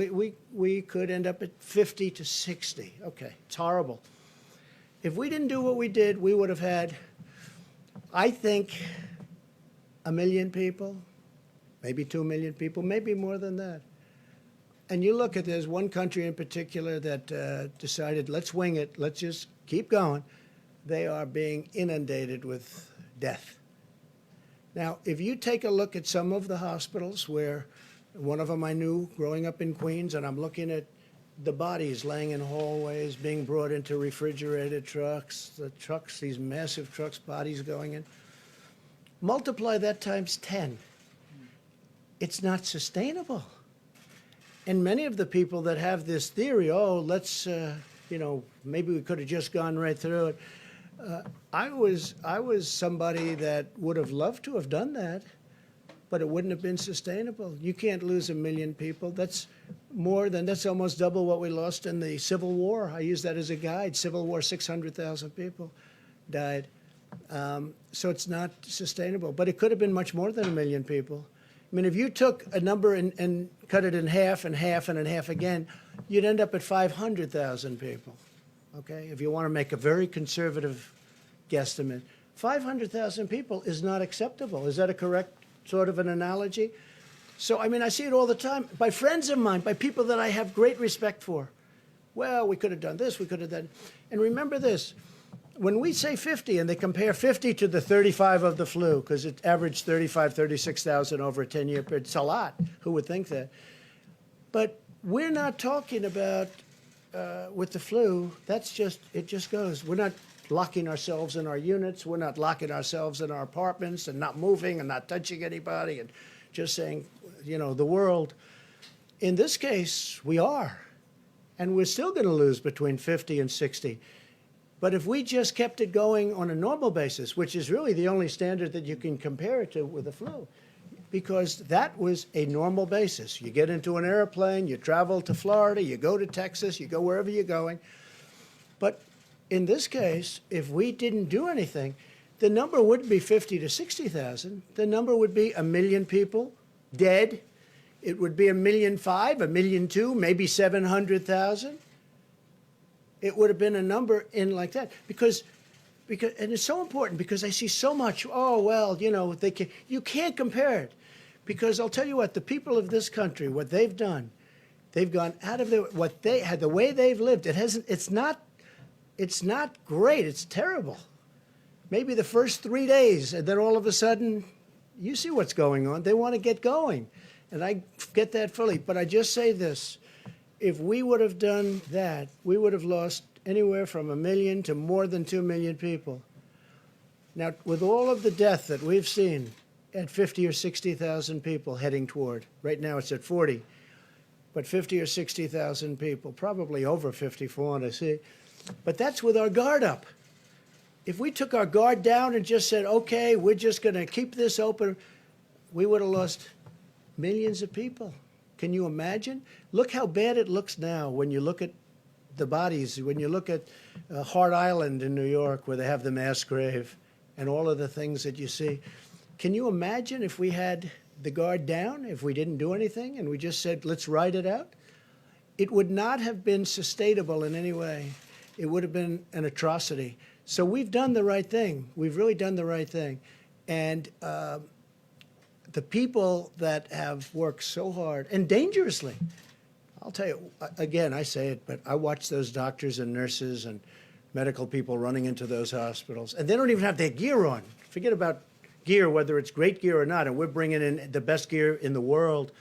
We could end up at 50 to 60. Okay, it's horrible. If we didn't do what we did, we would have had, I think, 1 million people, maybe 2 million people, maybe more than that. And you look at, there's one country in particular that decided, let's wing it, let's just keep going. They are being inundated with death. Now, if you take a look at some of the hospitals where, one of them I knew growing up in Queens, and I'm looking at the bodies laying in hallways, being brought into refrigerated trucks, these massive trucks, bodies going in. Multiply that times 10. It's not sustainable. And many of the people that have this theory, oh, let's, maybe we could have just gone right through it. I was somebody that would have loved to have done that, but it wouldn't have been sustainable. You can't lose 1 million people. That's almost double what we lost in the Civil War. I use that as a guide. Civil War, 600,000 people died. So it's not sustainable. But it could have been much more than 1 million people. I mean, if you took a number and cut it in half and half and in half again, you'd end up at 500,000 people. Okay, if you want to make a very conservative guesstimate, 500,000 people is not acceptable. Is that a correct sort of an analogy? So, I mean, I see it all the time by friends of mine, by people that I have great respect for. Well, we could have done this, we could have done. And remember this, when we say 50 and they compare 50 to the 35 of the flu, because it averaged 35, 36,000 over a 10-year period, it's a lot. Who would think that? But we're not talking about with the flu, it just goes. We're not locking ourselves in our units. We're not locking ourselves in our apartments and not moving and not touching anybody and just saying, the world. In this case, we are. And we're still going to lose between 50 and 60. But if we just kept it going on a normal basis, which is really the only standard that you can compare it to with the flu, because that was a normal basis. You get into an airplane, you travel to Florida, you go to Texas, you go wherever you're going. But in this case, if we didn't do anything, the number wouldn't be 50 to 60,000. The number would be 1 million people dead. It would be 1.5 million, 1.2 million, maybe 700,000. It would have been a number in like that because and it's so important because I see so much, oh, well, you can't compare it. Because I'll tell you what, the people of this country, what they've done, they've gone out of what they had, the way they've lived, it's not great, it's terrible. Maybe the first 3 days, and then all of a sudden, you see what's going on. They want to get going. And I get that fully. But I just say this, if we would have done that, we would have lost anywhere from 1 million to more than 2 million people. Now, with all of the death that we've seen at 50 or 60,000 people heading toward, right now it's at 40, but 50 or 60,000 people, probably over 50 for what I see. But that's with our guard up. If we took our guard down and just said, okay, we're just going to keep this open, we would have lost millions of people. Can you imagine? Look how bad it looks now when you look at the bodies, when you look at Hart Island in New York where they have the mass grave and all of the things that you see. Can you imagine if we had the guard down, if we didn't do anything and we just said, let's ride it out? It would not have been sustainable in any way. It would have been an atrocity. So we've done the right thing. We've really done the right thing. And the people that have worked so hard and dangerously, I'll tell you, again, I say it, but I watch those doctors and nurses and medical people running into those hospitals, and they don't even have their gear on. Forget about gear, whether it's great gear or not, and we're bringing in the best gear in the world.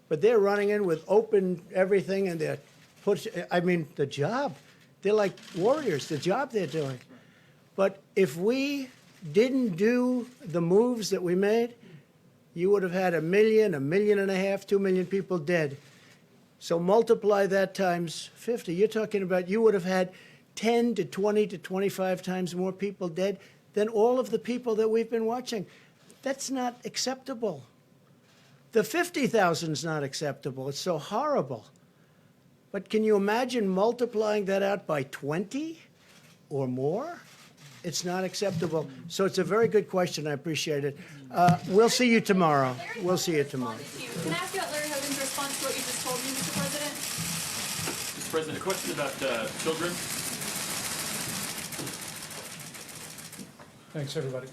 But they're running in with open everything, and they're the job. They're like warriors, the job they're doing. But if we didn't do the moves that we made, you would have had 1 million, 1.5 million, 2 million people dead. So multiply that times 50. You're talking about you would have had 10 to 20 to 25 times more people dead than all of the people that we've been watching. That's not acceptable. The 50,000 is not acceptable. It's so horrible. But can you imagine multiplying that out by 20 or more? It's not acceptable. So it's a very good question. I appreciate it. We'll see you tomorrow. We'll see you tomorrow. Can I ask you about Larry Hogan's response to what you just told me, Mr. President? Mr. President, a question about children. Thanks, everybody.